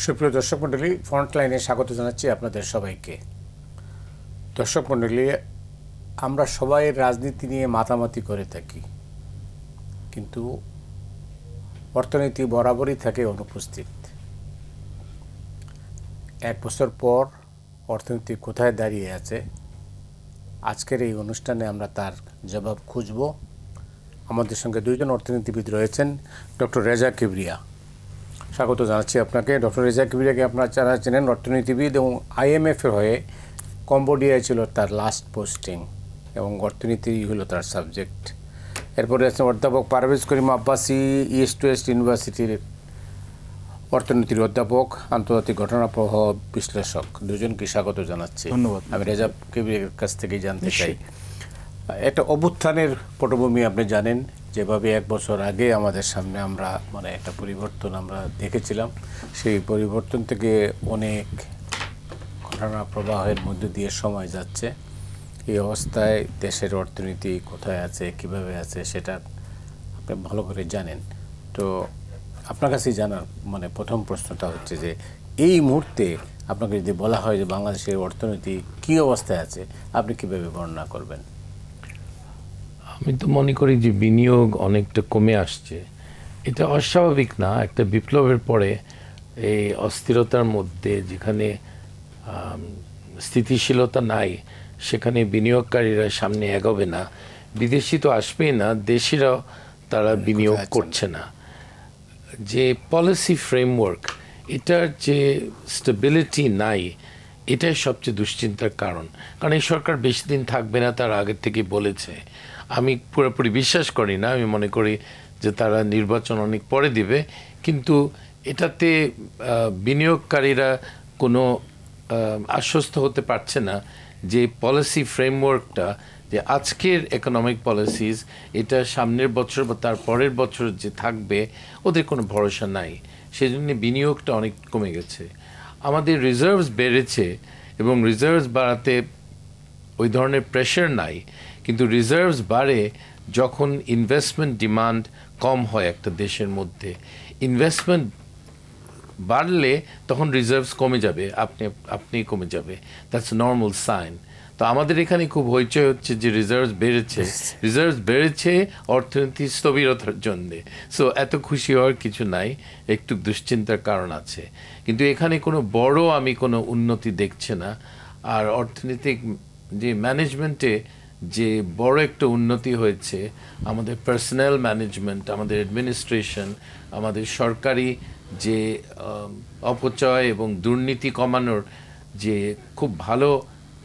সুপ্রিয় দর্শক মণ্ডলী, ফ্রন্টলাইনে স্বাগত জানাচ্ছি আপনাদের সবাইকে। দর্শক মণ্ডলী, আমরা সবাই রাজনীতি নিয়ে মাতামাতি করে থাকি, কিন্তু অর্থনীতি বরাবরই থাকে অনুপস্থিত। এক বছর পর অর্থনীতি কোথায় দাঁড়িয়ে আছে, আজকের এই অনুষ্ঠানে আমরা তার জবাব খুঁজব। আমাদের সঙ্গে দুইজন অর্থনীতিবিদ রয়েছেন। ডক্টর রেজা কিবরিয়া, স্বাগত জানাচ্ছি আপনাকে। ডক্টর রেজা কিবরিয়াকে আপনারা যারা চেনেন, অর্থনীতিবিদ এবং IMF-এর হয়ে কম্বোডিয়ায় ছিল তার লাস্ট পোস্টিং এবং অর্থনীতি হলো তার সাবজেক্ট। এরপরে আছেন অধ্যাপক পারভেজ করিম আব্বাসি, ইস্ট ওয়েস্ট ইউনিভার্সিটির অর্থনীতির অধ্যাপক, আন্তর্জাতিক ঘটনাপ্রবাহ বিশ্লেষক। দুজনকে স্বাগত জানাচ্ছি। ধন্যবাদ। আমি রেজা কিবরিয়ার কাছ থেকেই জানতে চাই, একটা অভ্যুত্থানের পটভূমি আপনি জানেন, যেভাবে এক বছর আগে আমাদের সামনে আমরা একটা পরিবর্তন আমরা দেখেছিলাম, সেই পরিবর্তন থেকে অনেক ঘটনা প্রবাহের মধ্যে দিয়ে সময় যাচ্ছে। এই অবস্থায় দেশের অর্থনীতি কোথায় আছে, কিভাবে আছে, সেটা আপনি ভালো করে জানেন। তো আপনার কাছেই জানার প্রথম প্রশ্নটা হচ্ছে যে এই মুহূর্তে আপনাকে যদি বলা হয় যে বাংলাদেশের অর্থনীতি কী অবস্থায় আছে, আপনি কীভাবে বর্ণনা করবেন? আমি তো মনে করি যে বিনিয়োগ অনেকটা কমে আসছে। এটা অস্বাভাবিক না। একটা বিপ্লবের পরে এই অস্থিরতার মধ্যে যেখানে স্থিতিশীলতা নাই, সেখানে বিনিয়োগকারীরা সামনে এগোবে না। বিদেশি তো আসবেই না, দেশিরাও তারা বিনিয়োগ করছে না। যে পলিসি ফ্রেমওয়ার্ক, এটার যে স্টেবিলিটি নাই, এটাই সবচেয়ে দুশ্চিন্তার কারণ। কারণ এই সরকার বেশি দিন থাকবে না, তার আগের থেকে বলেছে। আমি পুরোপুরি বিশ্বাস করি না। আমি মনে করি যে তারা নির্বাচন অনেক পরে দিবে, কিন্তু এটাতে বিনিয়োগকারীরা কোনো আশ্বস্ত হতে পারছে না যে পলিসি ফ্রেমওয়ার্কটা, যে আজকের ইকোনমিক পলিসিস, এটা সামনের বছর বা তার পরের বছর যে থাকবে, ওদের কোনো ভরসা নাই। সেজন্য বিনিয়োগটা অনেক কমে গেছে। আমাদের রিজার্ভস বেড়েছে এবং রিজার্ভস বাড়াতে ওই ধরনের প্রেশার নাই, কিন্তু রিজার্ভস বাড়ে যখন ইনভেস্টমেন্ট ডিমান্ড কম হয় একটা দেশের মধ্যে। ইনভেস্টমেন্ট বাড়লে তখন রিজার্ভস কমে যাবে, আপনি কমে যাবে। That's normal sign. তো আমাদের এখানে খুব হইচই হচ্ছে যে রিজার্ভস বেড়েছে অর্থনীতি স্থবিরতার জন্যে। সো এত খুশি হওয়ার কিছু নাই, একটু দুশ্চিন্তার কারণ আছে, কিন্তু এখানে কোনো বড় আমি কোনো উন্নতি দেখছি না। আর অর্থনৈতিক যে ম্যানেজমেন্টে যে বড় একটা উন্নতি হয়েছে, আমাদের পার্সোনাল ম্যানেজমেন্ট, আমাদের অ্যাডমিনিস্ট্রেশন, আমাদের সরকারি যে অপচয় এবং দুর্নীতি কমানোর যে খুব ভালো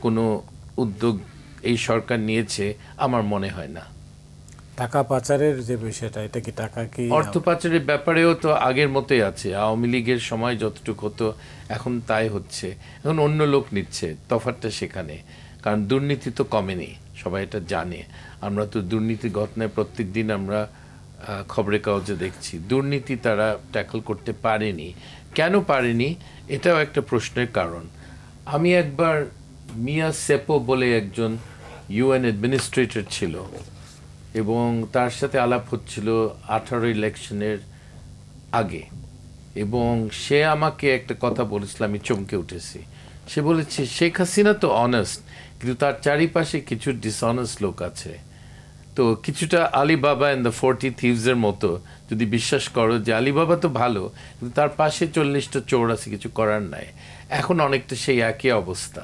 কোনো উদ্যোগ এই সরকার নিয়েছে আমার মনে হয় না। টাকা পাচারের যে বিষয়টা, এটা কি টাকা কি অর্থ পাচারের ব্যাপারেও তো আগের মতোই আছে। আওয়ামী লীগের সময় যতটুকু হতো এখন তাই হচ্ছে। এখন অন্য লোক নিচ্ছে, তফাৎটা সেখানে। কারণ দুর্নীতি তো কমেনি, সবাই এটা জানে। আমরা তো দুর্নীতি ঘটনায় প্রত্যেক দিন আমরা খবরের কাগজে দেখছি। দুর্নীতি তারা ট্যাকল করতে পারেনি। কেন পারেনি, এটাও একটা প্রশ্নের কারণ। আমি একবার মিয়া সেপো বলে একজন UN অ্যাডমিনিস্ট্রেটর ছিল এবং তার সাথে আলাপ হচ্ছিল 18 ইলেকশনের আগে, এবং সে আমাকে একটা কথা বলেছিল, আমি চমকে উঠেছি। সে বলেছে শেখ হাসিনা তো অনেস্ট, কিন্তু তার চারিপাশে কিছু ডিসঅনেস্ট লোক আছে। তো কিছুটা আলিবাবা অ্যান্ড দ্য 40 থিভসের মতো, যদি বিশ্বাস করো যে আলিবাবা তো ভালো, কিন্তু তার পাশে 40টা চোর আছে, কিছু করার নাই। এখন অনেকটা সেই একই অবস্থা,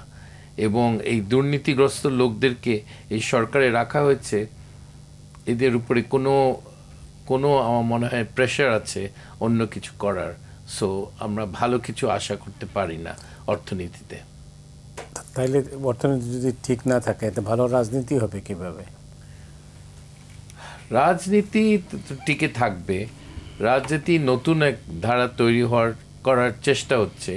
এবং এই দুর্নীতিগ্রস্ত লোকদেরকে এই সরকারে রাখা হয়েছে। এদের উপরে কোনো আমার মনে হয় প্রেশার আছে অন্য কিছু করার। সো আমরা ভালো কিছু আশা করতে পারি না অর্থনীতিতে। তাইলে অর্থনীতি যদি ঠিক না থাকে, তো ভালো রাজনীতি হবে কিভাবে? রাজনীতি টিকে থাকবে। রাজনীতি নতুন এক ধারা তৈরি করার চেষ্টা হচ্ছে।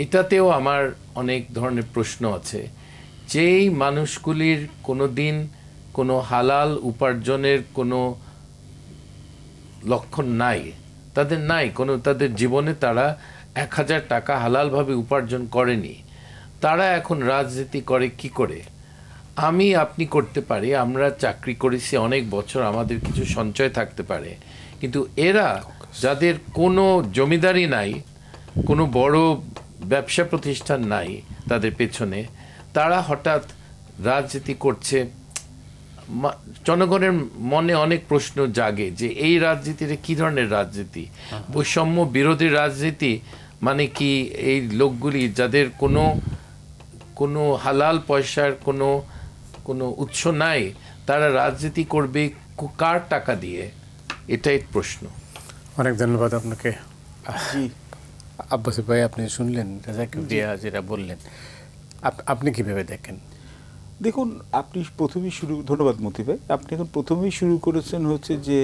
এটাতেও আমার অনেক ধরনের প্রশ্ন আছে। যেই মানুষগুলির কোনো দিন কোনো হালাল উপার্জনের কোনো লক্ষণ নাই, তাদের জীবনে তারা 1000 টাকা হালালভাবে উপার্জন করেনি, তারা এখন রাজনীতি করে কি করে? আপনি করতে পারি, আমরা চাকরি করেছি অনেক বছর, আমাদের কিছু সঞ্চয় থাকতে পারে, কিন্তু এরা যাদের কোনো জমিদারি নাই, কোনো বড় ব্যবসা প্রতিষ্ঠান নাই তাদের পেছনে, তারা হঠাৎ রাজনীতি করছে। জনগণের মনে অনেক প্রশ্ন জাগে যে এই রাজনীতিটা কী ধরনের রাজনীতি, বৈষম্য বিরোধী রাজনীতি মানে কি এই লোকগুলি যাদের কোনো হালাল পয়সার কোনো উৎস নাই, তারা রাজনীতি করবে কার টাকা দিয়ে? এটাই প্রশ্ন। অনেক ধন্যবাদ আপনাকে। আব্বাসী ভাই, আপনি শুনলেন যেটা বললেন, আপনি কিভাবে দেখেন? দেখুন, আপনি প্রথমেই ধন্যবাদ মতি ভাই, আপনি এখন প্রথমেই শুরু করেছেন হচ্ছে যে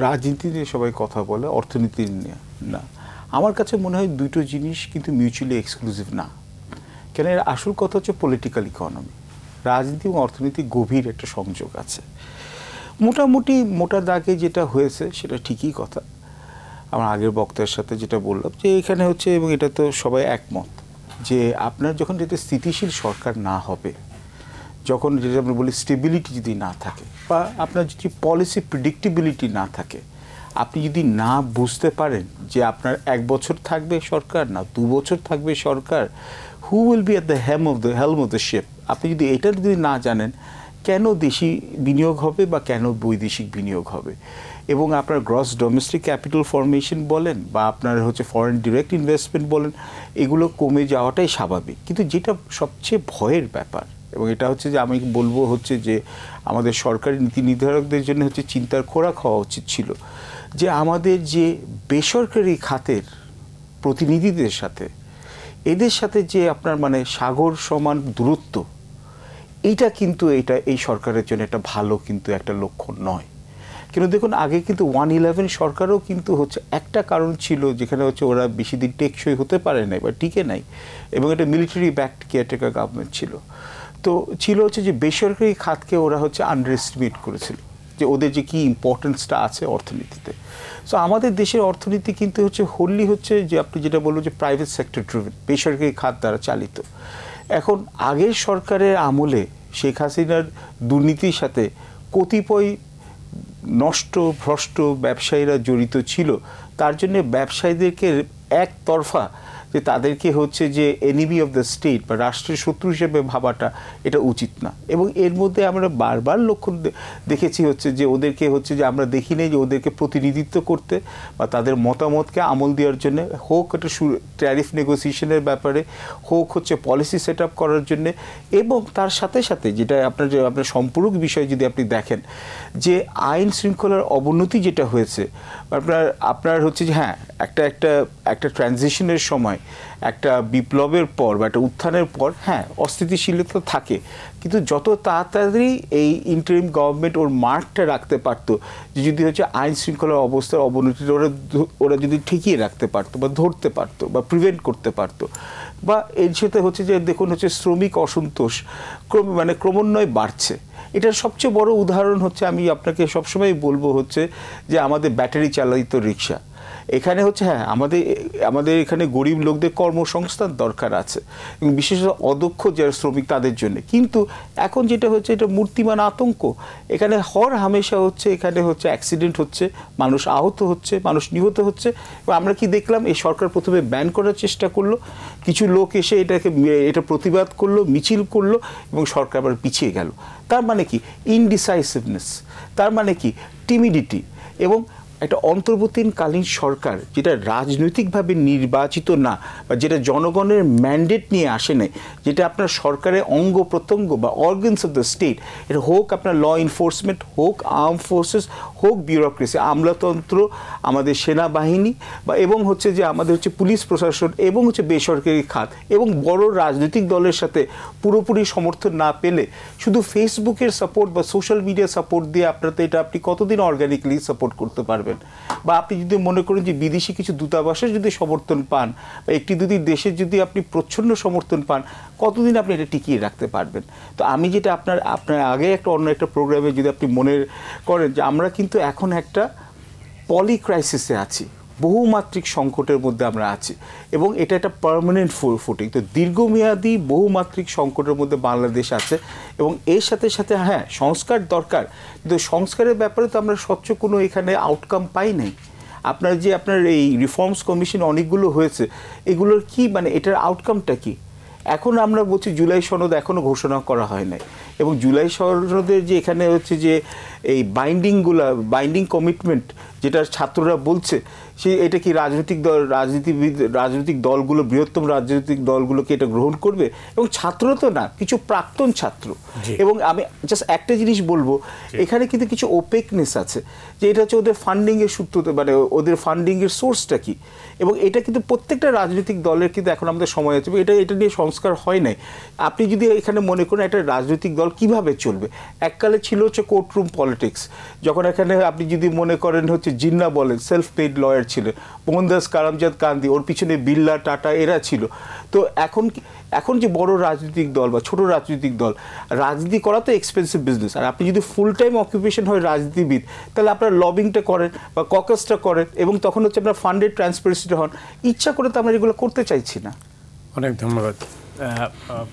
রাজনীতি নিয়ে সবাই কথা বলে, অর্থনীতি নিয়ে না। আমার কাছে মনে হয় দুটো জিনিস কিন্তু মিউচুয়ালি এক্সক্লুসিভ না। কেন, এর আসল কথা হচ্ছে পলিটিক্যাল ইকোনমি। রাজনীতি এবং অর্থনীতি গভীর একটা সংযোগ আছে। মোটামুটি মোটা দাগে যেটা হয়েছে সেটা ঠিকই কথা। আমার আগের বক্তার সাথে যেটা বললাম যে এখানে হচ্ছে, এবং এটা তো সবাই একমত, যে আপনার যখন যেটা স্থিতিশীল সরকার না হবে, যখন যেটা আমরা বলি স্টেবিলিটি যদি না থাকে, বা আপনার যদি পলিসি প্রেডিক্টেবিলিটি না থাকে, আপনি যদি না বুঝতে পারেন যে আপনার 1 বছর থাকবে সরকার না 2 বছর থাকবে সরকার, who will be at the helm of the ship, আপনি যদি এটা যদি না জানেন কেন দেশি বিনিয়োগ হবে বা কেন বৈদেশিক বিনিয়োগ হবে, এবং আপনার গ্রস ডোমেস্টিক ক্যাপিটাল ফরমেশন বলেন বা আপনার হচ্ছে ফরেন ডিরেক্ট ইনভেস্টমেন্ট বলেন, এগুলো কমে যাওয়াটাই স্বাভাবিক। কিন্তু যেটা সবচেয়ে ভয়ের ব্যাপার, এবং এটা হচ্ছে যে আমি বলবো হচ্ছে যে আমাদের সরকারি নীতি নির্ধারকদের জন্য হচ্ছে চিন্তার খোরাক হওয়া উচিত ছিল, যে আমাদের যে বেসরকারি খাতের প্রতিনিধিদের সাথে এদের সাথে যে আপনার মানে সাগর সমান দূরত্ব, এইটা কিন্তু এই সরকারের জন্য একটা ভালো কিন্তু একটা লক্ষণ নয়। কিন্তু দেখুন, আগে কিন্তু 111 সরকারও কিন্তু হচ্ছে একটা কারণ ছিল যেখানে হচ্ছে ওরা বেশি দিন টেকসই হতে পারে নাই বা টিকে নাই, এবং এটা মিলিটারি ব্যাকড কেয়ারটেকার গভর্নমেন্ট ছিল। তো ছিল হচ্ছে যে বেসরকারি খাতকে ওরা হচ্ছে আন্ডার এস্টিমেট করেছিল, যে ওদের যে কি ইম্পর্টেন্সটা আছে অর্থনীতিতে। সো আমাদের দেশের অর্থনীতি কিন্তু হচ্ছে হোললি হচ্ছে যে আপনি যেটা বললো যে প্রাইভেট সেক্টর ড্রিভেন, বেসরকারি খাত দ্বারা চালিত। এখন আগের সরকারের আমলে শেখ হাসিনার দুর্নীতির সাথে কতিপয় নষ্ট ভ্রষ্ট ব্যবসায়ীরা জড়িত ছিল, তার জন্য ব্যবসায়ীদেরকে একতরফা যে তাদেরকে হচ্ছে যে এনিমি অফ দ্য স্টেট বা রাষ্ট্রের শত্রু হিসেবে ভাবাটা এটা উচিত না। এবং এর মধ্যে আমরা বারবার লক্ষ্য দেখেছি হচ্ছে যে ওদেরকে হচ্ছে যে আমরা দেখি নেই যে ওদেরকে প্রতিনিধিত্ব করতে বা তাদের মতামতকে আমল দেওয়ার জন্য, হোক একটা ট্যারিফ নেগোসিয়েশনের ব্যাপারে, হোক হচ্ছে পলিসি সেট আপ করার জন্যে, এবং তার সাথে সাথে যেটা আপনার সম্পূরক বিষয় যদি আপনি দেখেন যে আইন শৃঙ্খলার অবনতি যেটা হয়েছে, আপনার হচ্ছে যে হ্যাঁ একটা ট্রানজিশনের সময়, একটা বিপ্লবের পর বা একটা উত্থানের পর হ্যাঁ অস্থিতিশীলতা থাকে, কিন্তু যত তাড়াতাড়ি এই ইন্টারিম গভর্নমেন্ট ওর মার্কটা রাখতে পারতো, যে যদি হচ্ছে আইন শৃঙ্খলার অবস্থার অবনতিটা ওরা যদি ঠেকিয়ে রাখতে পারতো বা ধরতে পারতো বা প্রিভেন্ট করতে পারতো, বা এর সাথে হচ্ছে যে দেখুন হচ্ছে শ্রমিক অসন্তোষ ক্রমান্বয়ে বাড়ছে। এটার সবচেয়ে বড় উদাহরণ হচ্ছে, আমি আপনাকে সবসময় বলবো হচ্ছে যে আমাদের ব্যাটারি চালিত রিক্সা। এখানে হচ্ছে হ্যাঁ আমাদের এখানে গরিব লোকদের কর্মসংস্থান দরকার আছে, এবং বিশেষত অদক্ষ যারা শ্রমিক তাদের জন্য। কিন্তু এখন যেটা হচ্ছে এটা মূর্তিমান আতঙ্ক, এখানে হামেশা হচ্ছে এখানে হচ্ছে অ্যাক্সিডেন্ট হচ্ছে, মানুষ আহত হচ্ছে, মানুষ নিহত হচ্ছে। এবং আমরা কি দেখলাম, এই সরকার প্রথমে ব্যান করার চেষ্টা করলো, কিছু লোক এসে এটা প্রতিবাদ করলো, মিছিল করলো, এবং সরকার আবার পিছিয়ে গেল। তার মানে কি ইনডিসাইসিভনেস, তার মানে কি টিমিডিটি, এবং একটা অন্তর্বর্তীকালীন সরকার যেটা রাজনৈতিকভাবে নির্বাচিত না, বা যেটা জনগণের ম্যান্ডেট নিয়ে আসে নাই, যেটা আপনার সরকারের অঙ্গ প্রত্যঙ্গ বা অর্গানস অফ দ্য স্টেট, এটা হোক আপনার ল এনফোর্সমেন্ট, হোক আর্ম ফোর্সেস, হোক বিউরোক্রেসি, আমলাতন্ত্র, আমাদের সেনাবাহিনী, বা এবং হচ্ছে যে আমাদের হচ্ছে পুলিশ প্রশাসন, এবং হচ্ছে বেসরকারি খাত, এবং বড় রাজনৈতিক দলের সাথে পুরোপুরি সমর্থন না পেলে শুধু ফেসবুকের সাপোর্ট বা সোশ্যাল মিডিয়া সাপোর্ট দিয়ে আপনি কতদিন অর্গানিকলি সাপোর্ট করতে পারবেন? বা আপনি যদি মনে করেন যে বিদেশি কিছু দূতাবাসের যদি সমর্থন পান, বা একটি দুটি দেশের যদি আপনি প্রচ্ছন্ন সমর্থন পান, কতদিন আপনি এটা টিকিয়ে রাখতে পারবেন? তো আমি যেটা আপনার আগে অন্য একটা প্রোগ্রামে যদি আপনি মনে করেন যে আমরা কিন্তু এখন একটা পলি ক্রাইসিসে আছি, বহুমাত্রিক সংকটের মধ্যে আমরা আছি, এবং এটা একটা পার্মানেন্ট ফুটিং। তো দীর্ঘমেয়াদী বহুমাত্রিক সংকটের মধ্যে বাংলাদেশ আছে, এবং এর সাথে সাথে হ্যাঁ সংস্কার দরকার, কিন্তু সংস্কারের ব্যাপারে তো আমরা স্বচ্ছ কোনো এখানে আউটকাম পাই নাই। আপনার এই রিফর্মস কমিশন অনেকগুলো হয়েছে, এগুলোর কি মানে এটার আউটকামটা কি? এখন আমরা বলছি জুলাই সনদ এখনও ঘোষণা করা হয় নাই, এবং জুলাই সনদের যে এখানে হচ্ছে যে এই বাইন্ডিং কমিটমেন্ট যেটা ছাত্ররা বলছে, এটা কি রাজনৈতিক দলগুলো, বৃহত্তম রাজনৈতিক দলগুলোকে এটা গ্রহণ করবে? এবং ছাত্র তো না, কিছু প্রাক্তন ছাত্র। এবং আমি জাস্ট একটা জিনিস বলবো, এখানে কিন্তু কিছু ওপেকনেস আছে, যে এটা হচ্ছে ওদের ফান্ডিংয়ের সূত্র, মানে ওদের ফান্ডিংয়ের সোর্সটা কি, এবং এটা কিন্তু প্রত্যেকটা রাজনৈতিক দলের কিন্তু এখন আমাদের সময় আছে, এটা নিয়ে সংস্কার হয় নাই। আপনি যদি এখানে মনে করেন একটা রাজনৈতিক দল কিভাবে চলবে, এককালে ছিল হচ্ছে কোর্টরুম পলিটিক্স, যখন এখানে আপনি যদি মনে করেন হচ্ছে জিন্না বলেন, সেলফ পেইড লয়ার ছিলেন, মোহনদাস কারামচাঁদ গান্ধী, ওর পিছনে বিড়লা, টাটা, এরা ছিল। তো এখন যে বড় রাজনৈতিক দল বা ছোট রাজনৈতিক দল, রাজনীতি করা তো এক্সপেন্সিভ বিজনেস, আর আপনি যদি ফুল টাইম অকুপেশন হয় রাজনীতিবিদ, তাহলে আপনার লবিংটা করেন বা ককাসটা করেন, এবং তখন হচ্ছে আপনার ফান্ডেড ট্রান্সপারেন্সিটা হন। ইচ্ছা করে তো আমরা এগুলো করতে চাইছি না। অনেক ধন্যবাদ।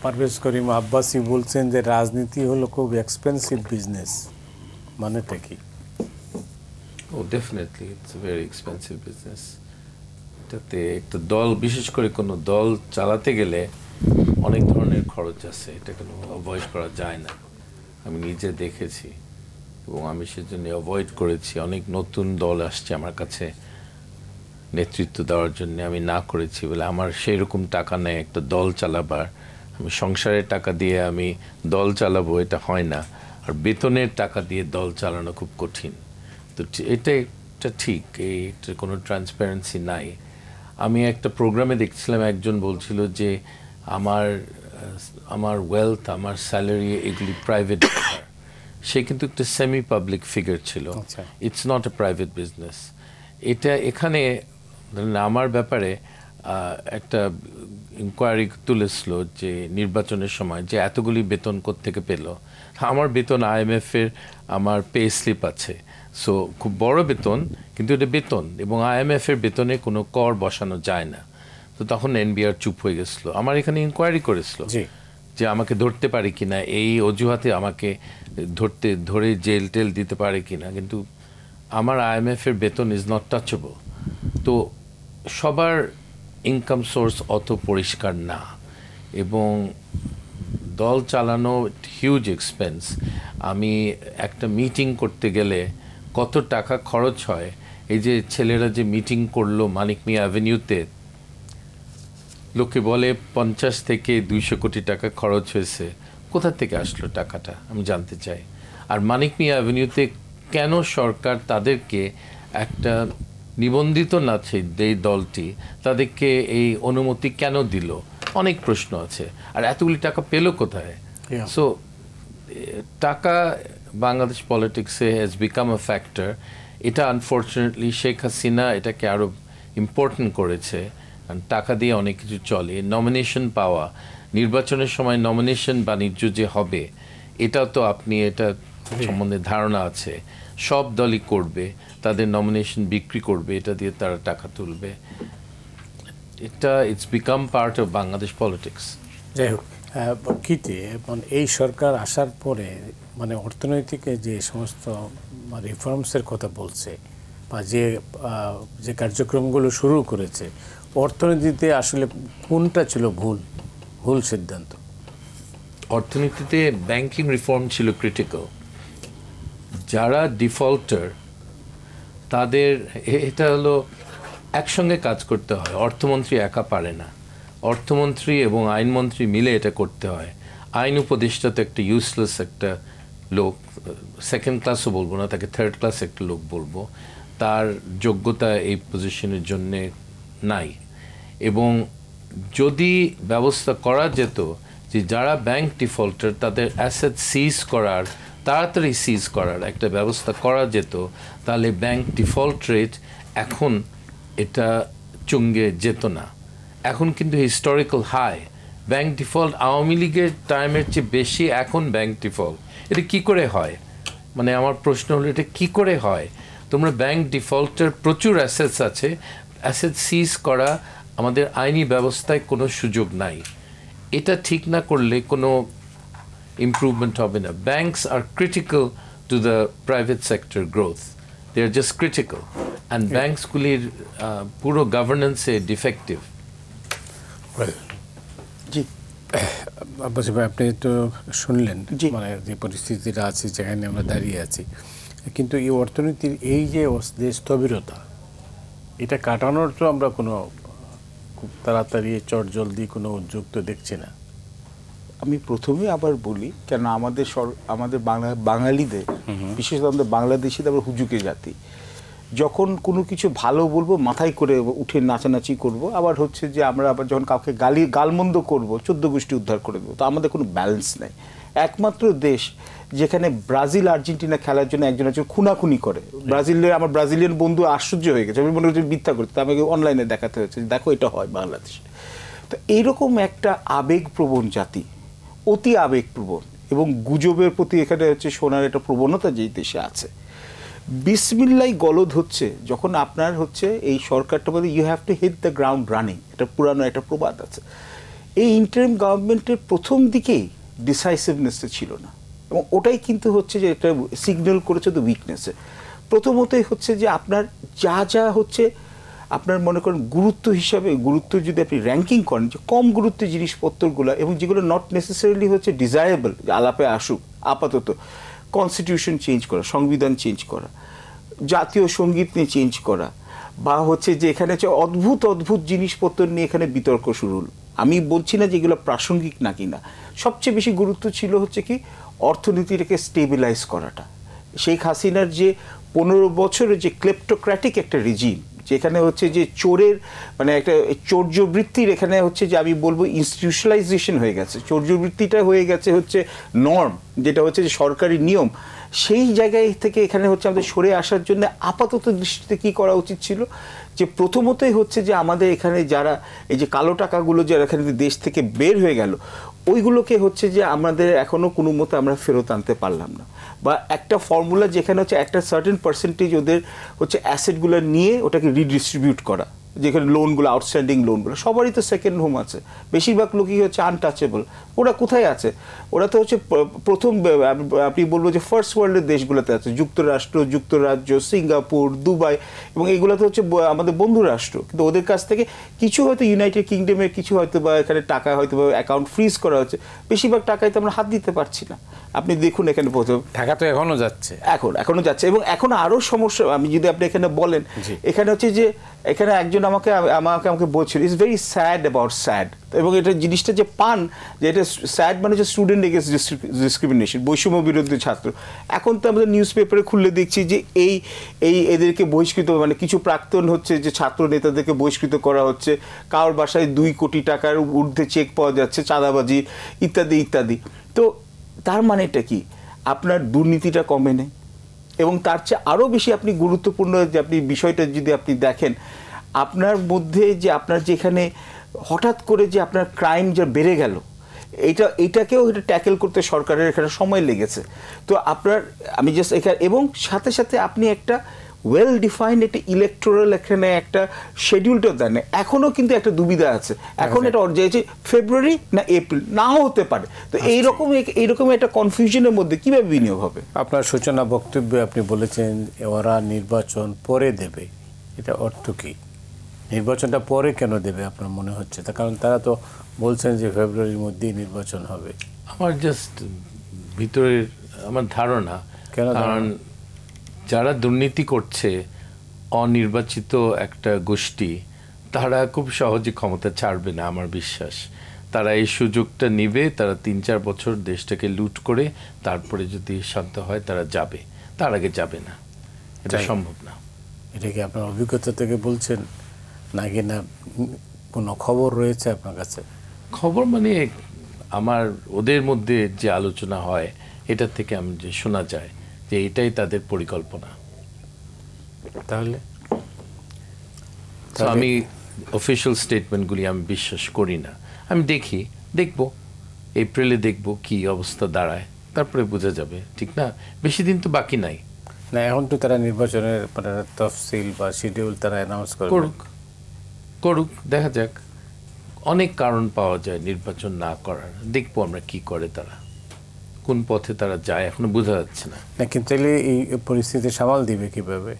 পারভেজ করিম আব্বাসী বলছেন যে রাজনীতি হলো খুব এক্সপেন্সিভ বিজনেস, মানেটা কি? Definitely it's a very expensive business. এটাতে একটা দল, বিশেষ করে কোনো দল চালাতে গেলে অনেক ধরনের খরচ আছে, এটা কোনো অ্যাভয়েড করা যায় না। আমি নিজে দেখেছি এবং আমি সেজন্য অ্যাভয়েড করেছি। অনেক নতুন দল আসছে আমার কাছে নেতৃত্ব দেওয়ার জন্য, আমি না করেছি বলে আমার সেই রকম টাকা নেই একটা দল চালাবার। আমি সংসারের টাকা দিয়ে আমি দল চালাবো, এটা হয় না। আর বেতনের টাকা দিয়ে দল চালানো খুব কঠিন। তো এটা ঠিক, এইটার কোনো ট্রান্সপারেন্সি নাই। আমি একটা প্রোগ্রামে দেখছিলাম, একজন বলছিল যে আমার ওয়েলথ, আমার স্যালারি, এগুলি প্রাইভেট ব্যাপার। সে কিন্তু একটা সেমি পাবলিক ফিগার ছিল, it's not a private business. এটা এখানে আমার ব্যাপারে একটা ইনকোয়ারি তুলেছিল যে নির্বাচনের সময় যে এতগুলি বেতন কোত্থেকে পেল। আমার বেতন IMF-এর আমার পে স্লিপ আছে, সো খুব বড় বেতন, কিন্তু এটা বেতন, এবং IMF-এর বেতনে কোনো কর বসানো যায় না। তো তখন NBR চুপ হয়ে গেছিলো। আমার এখানে ইনকোয়ারি করেছিল যে আমাকে ধরতে পারে কিনা, এই অজুহাতে আমাকে ধরে জেল টেল দিতে পারে কিনা, কিন্তু আমার IMF-এর বেতন ইজ নট টাচেবল। তো সবার ইনকাম সোর্স অত পরিষ্কার না, এবং দল চালানো হিউজ এক্সপেন্স। আমি একটা মিটিং করতে গেলে কত টাকা খরচ হয়। এই যে ছেলেরা যে মিটিং করলো মানিক মিয়া অ্যাভিনিউতে, লোকে বলে 50 থেকে 200 কোটি টাকা খরচ হয়েছে। কোথা থেকে আসলো টাকাটা আমি জানতে চাই। আর মানিক মিয়া অ্যাভিনিউতে কেন সরকার তাদেরকে একটা নিবন্ধিত না এই দলটি তাদেরকে এই অনুমতি কেন দিল, অনেক প্রশ্ন আছে। আর এতগুলি টাকা পেল কোথায়? সো টাকা বাংলাদেশ পলিটিক্সে হ্যাজ বিকাম আ ফ্যাক্টর। এটা আনফর্চুনেটলি শেখ হাসিনা এটাকে আরও ইম্পর্টেন্ট করেছে। টাকা দিয়ে অনেক কিছু চলে। নমিনেশন পাওয়া, নির্বাচনের সময় নমিনেশন বাণিজ্য যে হবে, এটা তো আপনি এটা সম্বন্ধে ধারণা আছে। সব দলই করবে, তাদের নমিনেশন বিক্রি করবে, এটা দিয়ে তারা টাকা তুলবে। It's become part of Bangladesh politics. যাই হোক, কিতে এই সরকার আসার পরে মানে অর্থনৈতিক যে সমস্ত রিফর্মসের কথা বলছে বা যে কার্যক্রমগুলো শুরু করেছে, অর্থনীতিতে আসলে কোনটা ছিল ভুল সিদ্ধান্ত? অর্থনীতিতে ব্যাংকিং রিফর্ম ছিল ক্রিটিক্যাল। যারা ডিফল্টার তাদের এটা হলো একসঙ্গে কাজ করতে হয়। অর্থমন্ত্রী একা পারে না, অর্থমন্ত্রী এবং আইনমন্ত্রী মিলে এটা করতে হয়। আইন উপদেষ্টা তো একটা ইউজলেস একটা লোক, সেকেন্ড ক্লাসও বলবো না, তাকে থার্ড ক্লাস একটা লোক বলবো। তার যোগ্যতা এই পজিশনের জন্যে নাই। এবং যদি ব্যবস্থা করা যেত যে যারা ব্যাংক ডিফল্টার তাদের অ্যাসেট সিজ করার, তাড়াতাড়ি সিজ করার একটা ব্যবস্থা করা যেত, তাহলে ব্যাংক ডিফল্ট রেট এখন এটা চুঙ্গে যেত না। এখন কিন্তু historical high bank default. Awami লীগের টাইমের চেয়ে বেশি এখন ব্যাংক ডিফল্ট। এটা কি করে হয়? মানে আমার প্রশ্ন হলো এটা কি করে হয়? তোমরা ব্যাংক ডিফল্টের প্রচুর অ্যাসেটস আছে, অ্যাসেট সিজ করা আমাদের আইনি ব্যবস্থায় কোনো সুযোগ নাই। এটা ঠিক না করলে কোনো ইমপ্রুভমেন্ট হবে না। Banks are critical to the private sector growth, they are just critical. And ব্যাংকসগুলির পুরো গভর্নেন্সে ডিফেক্টিভ। জি আব্বাস ভাই, আপনি তো শুনলেন জি। মানে যে পরিস্থিতিটা আছে, যেখানে আমরা দাঁড়িয়ে আছি, কিন্তু এই অর্থনীতির এই যে স্থবিরতা, এটা কাটানোর তো আমরা কোনো খুব তাড়াতাড়ি চটজলদি কোনো উদ্যোগ তো দেখছি না। আমি প্রথমে আবার বলি, কেন আমাদের আমাদের বাঙালিদের, বিশেষত আমাদের বাংলাদেশিদের আবার হুজুকে জাতি, যখন কোনো কিছু ভালো বলবো মাথায় করে উঠে নাচানাচি করব, আবার হচ্ছে যে আমরা আবার যখন কাউকে গালমন্দ করব 14 গোষ্ঠী উদ্ধার করে দেবো। তো আমাদের কোনো ব্যালেন্স নেই। একমাত্র দেশ যেখানে ব্রাজিল আর্জেন্টিনা খেলার জন্য একজন খুনাখুনি করে, আমার ব্রাজিলিয়ান বন্ধু আশ্চর্য হয়ে গেছে, আমি মনে করছি মিথ্যা করতে, আমাকে অনলাইনে দেখাতে হয়েছে, দেখো এটা হয় বাংলাদেশে। তো এইরকম একটা আবেগপ্রবণ জাতি, অতি আবেগপ্রবণ, এবং গুজবের প্রতি এখানে হচ্ছে শোনার একটা প্রবণতা যেই দেশে আছে। বিসমিল্লাই গলদ হচ্ছে যখন আপনার হচ্ছে এই সরকারটা বলে you have to hit the ground running, এটা পুরানো একটা প্রবাদ আছে। এই ইন্টারিম গভর্নমেন্টের প্রথম দিকেই ডিসাইসিভনেসটা ছিল না, এবং ওটাই কিন্তু হচ্ছে যে এটা সিগন্যাল করেছে দ্য উইকনেসে। প্রথমতই হচ্ছে যে আপনার যা হচ্ছে আপনার মনে করেন গুরুত্ব হিসাবে, গুরুত্ব যদি আপনি র্যাঙ্কিং করেন, যে কম গুরুত্বের জিনিসপত্রগুলো এবং যেগুলো নট নেসেসারিলি হচ্ছে ডিজায়ারেবল আলাপে আসুক, আপাতত কনস্টিটিউশন চেঞ্জ করা, সংবিধান চেঞ্জ করা, জাতীয় সঙ্গীত নিয়ে চেঞ্জ করা, বা হচ্ছে যে এখানে হচ্ছে অদ্ভুত অদ্ভুত জিনিসপত্র নিয়ে এখানে বিতর্ক শুরু হল। আমি বলছি না যে এগুলো প্রাসঙ্গিক না কিনা, সবচেয়ে বেশি গুরুত্ব ছিল হচ্ছে কি অর্থনীতিটাকে স্টেবিলাইজ করাটা। শেখ হাসিনার যে 15 বছরের যে ক্লেপ্টোক্র্যাটিক একটা রেজিম, যেখানে হচ্ছে যে চোরের মানে একটা চৌর্যবৃত্তির এখানে হচ্ছে যে আমি বলবো ইনস্টিটিউশনালাইজেশন হয়ে গেছে, চৌর্যবৃত্তিটা হয়ে গেছে হচ্ছে নর্ম, যেটা হচ্ছে যে সরকারি নিয়ম। সেই জায়গায় থেকে এখানে হচ্ছে আমাদের সরে আসার জন্য আপাতত দৃষ্টিতে কী করা উচিত ছিল, যে প্রথমতই হচ্ছে যে আমাদের এখানে যারা এই যে কালো টাকাগুলো যারা এখানে দেশ থেকে বের হয়ে গেল, ওইগুলোকে হচ্ছে যে আমাদের এখনও কোনো মতো আমরা ফেরত আনতে পারলাম না, বা একটা ফর্মুলা যেখানে হচ্ছে একটা সার্টেন পার্সেন্টেজ ওদের হচ্ছে অ্যাসেটগুলো নিয়ে ওটাকে রিডিস্ট্রিবিউট করা, যেখানে লোনগুলো আউটস্ট্যান্ডিং লোনগুলো, সবারই তো সেকেন্ড হোম আছে, বেশিরভাগ লোকই হচ্ছে আনটাচেবল। ওরা কোথায় আছে? ওরা তো হচ্ছে প্রথম আপনি বলবো যে ফার্স্ট ওয়ার্ল্ডের দেশগুলোতে আছে, যুক্তরাষ্ট্র, যুক্তরাজ্য, সিঙ্গাপুর, দুবাই, এবং এগুলো তো হচ্ছে আমাদের বন্ধু রাষ্ট্র। কিন্তু ওদের কাছ থেকে কিছু হয়তো ইউনাইটেড কিংডমের কিছু হয়তো বা এখানে টাকা হয়তো বা অ্যাকাউন্ট ফ্রিজ করা হচ্ছে, বেশিরভাগ টাকায় তো আমরা হাত দিতে পারছি না। আপনি দেখুন এখানে প্রথম টাকা তো এখনো যাচ্ছে, এখনো যাচ্ছে, এবং এখন আরও সমস্যা। আমি যদি আপনি এখানে বলেন, এখানে হচ্ছে যে এখানে একজন আমাকে বলছিল it's very sad about sad, এবং এটা জিনিসটা যে পান যে এটা স্যাড মানে হচ্ছে স্টুডেন্ট এগেন্স্ট ডিসক্রিমিনেশন, বৈষম্য বিরোধী ছাত্র। এখন তো আমাদের নিউজ পেপারে খুললে দেখছি যে এদেরকে বহিষ্কৃত, মানে কিছু প্রাক্তন হচ্ছে যে ছাত্র নেতাদেরকে বহিষ্কৃত করা হচ্ছে, কারোর বাসায় 2 কোটি টাকার ঊর্ধ্বে চেক পাওয়া যাচ্ছে, চাঁদাবাজি ইত্যাদি ইত্যাদি। তো তার মানেটা কি? আপনার দুর্নীতিটা কমে নেই, এবং তার চেয়ে আরও বেশি আপনি গুরুত্বপূর্ণ যে আপনি বিষয়টা যদি আপনি দেখেন, আপনার মধ্যে যে আপনার যেখানে হঠাৎ করে যে আপনার ক্রাইম যা বেড়ে গেল, এটাকেও এটা ট্যাকেল করতে সরকারের এখানে সময় লেগেছে। তো আপনার আমি জাস্ট এখানে, এবং সাথে সাথে আপনি একটা ওয়েল ডিফাইন্ড একটা ইলেকটোরাল এখানে একটা শিডিউলটা দেন। এখনও কিন্তু একটা দুবিধা আছে, এখন এটা যে ফেব্রুয়ারি না এপ্রিল নাও হতে পারে। তো এইরকম একটা কনফিউশনের মধ্যে কীভাবে বিনিয়োগ হবে? আপনার সূচনা বক্তব্যে আপনি বলেছেন ওরা নির্বাচন পরে দেবে, এটা অর্থ কী? নির্বাচনটা পরে কেন দেবে আপনার মনে হচ্ছে? তার কারণ তারা তো বলছেন যে ফেব্রুয়ারির মধ্যেই নির্বাচন হবে। আমার জাস্ট ভিতরের আমার ধারণা, কারণ যারা দুর্নীতি করছে, অনির্বাচিত একটা গোষ্ঠী, তারা খুব সহজে ক্ষমতা ছাড়বে না আমার বিশ্বাস। তারা এই সুযোগটা নিবে, তারা 3-4 বছর দেশটাকে লুট করে তারপরে যদি শান্ত হয় তারা যাবে, তার আগে যাবে না, এটা সম্ভব না। এটা কি আপনার অভিজ্ঞতা থেকে বলছেন নাকি না কোনো খবর রয়েছে আপনার কাছে? খবর মানে আমার ওদের মধ্যে যে আলোচনা হয় এটা থেকে আমি যে শোনা যায় যে এটাই তাদের পরিকল্পনা। তাহলে আমি অফিশিয়াল স্টেটমেন্টগুলি আমি বিশ্বাস করি না। আমি দেখব এপ্রিলে দেখব কি অবস্থা দাঁড়ায়, তারপরে বোঝা যাবে, ঠিক না? বেশি দিন তো বাকি নাই না, এখন তো তারা নির্বাচনের তফসিল বা শিডিউল তারা অ্যানাউন্স করুক, দেখা যাক। অনেক কারণ পাওয়া যায় নির্বাচন না করার, দেখবো আমরা কি করে তারা, কোন পথে তারা যায়, এখনো বোঝা যাচ্ছে না। কিন্তু তাহলে এই পরিস্থিতি সামাল দিবে কিভাবে?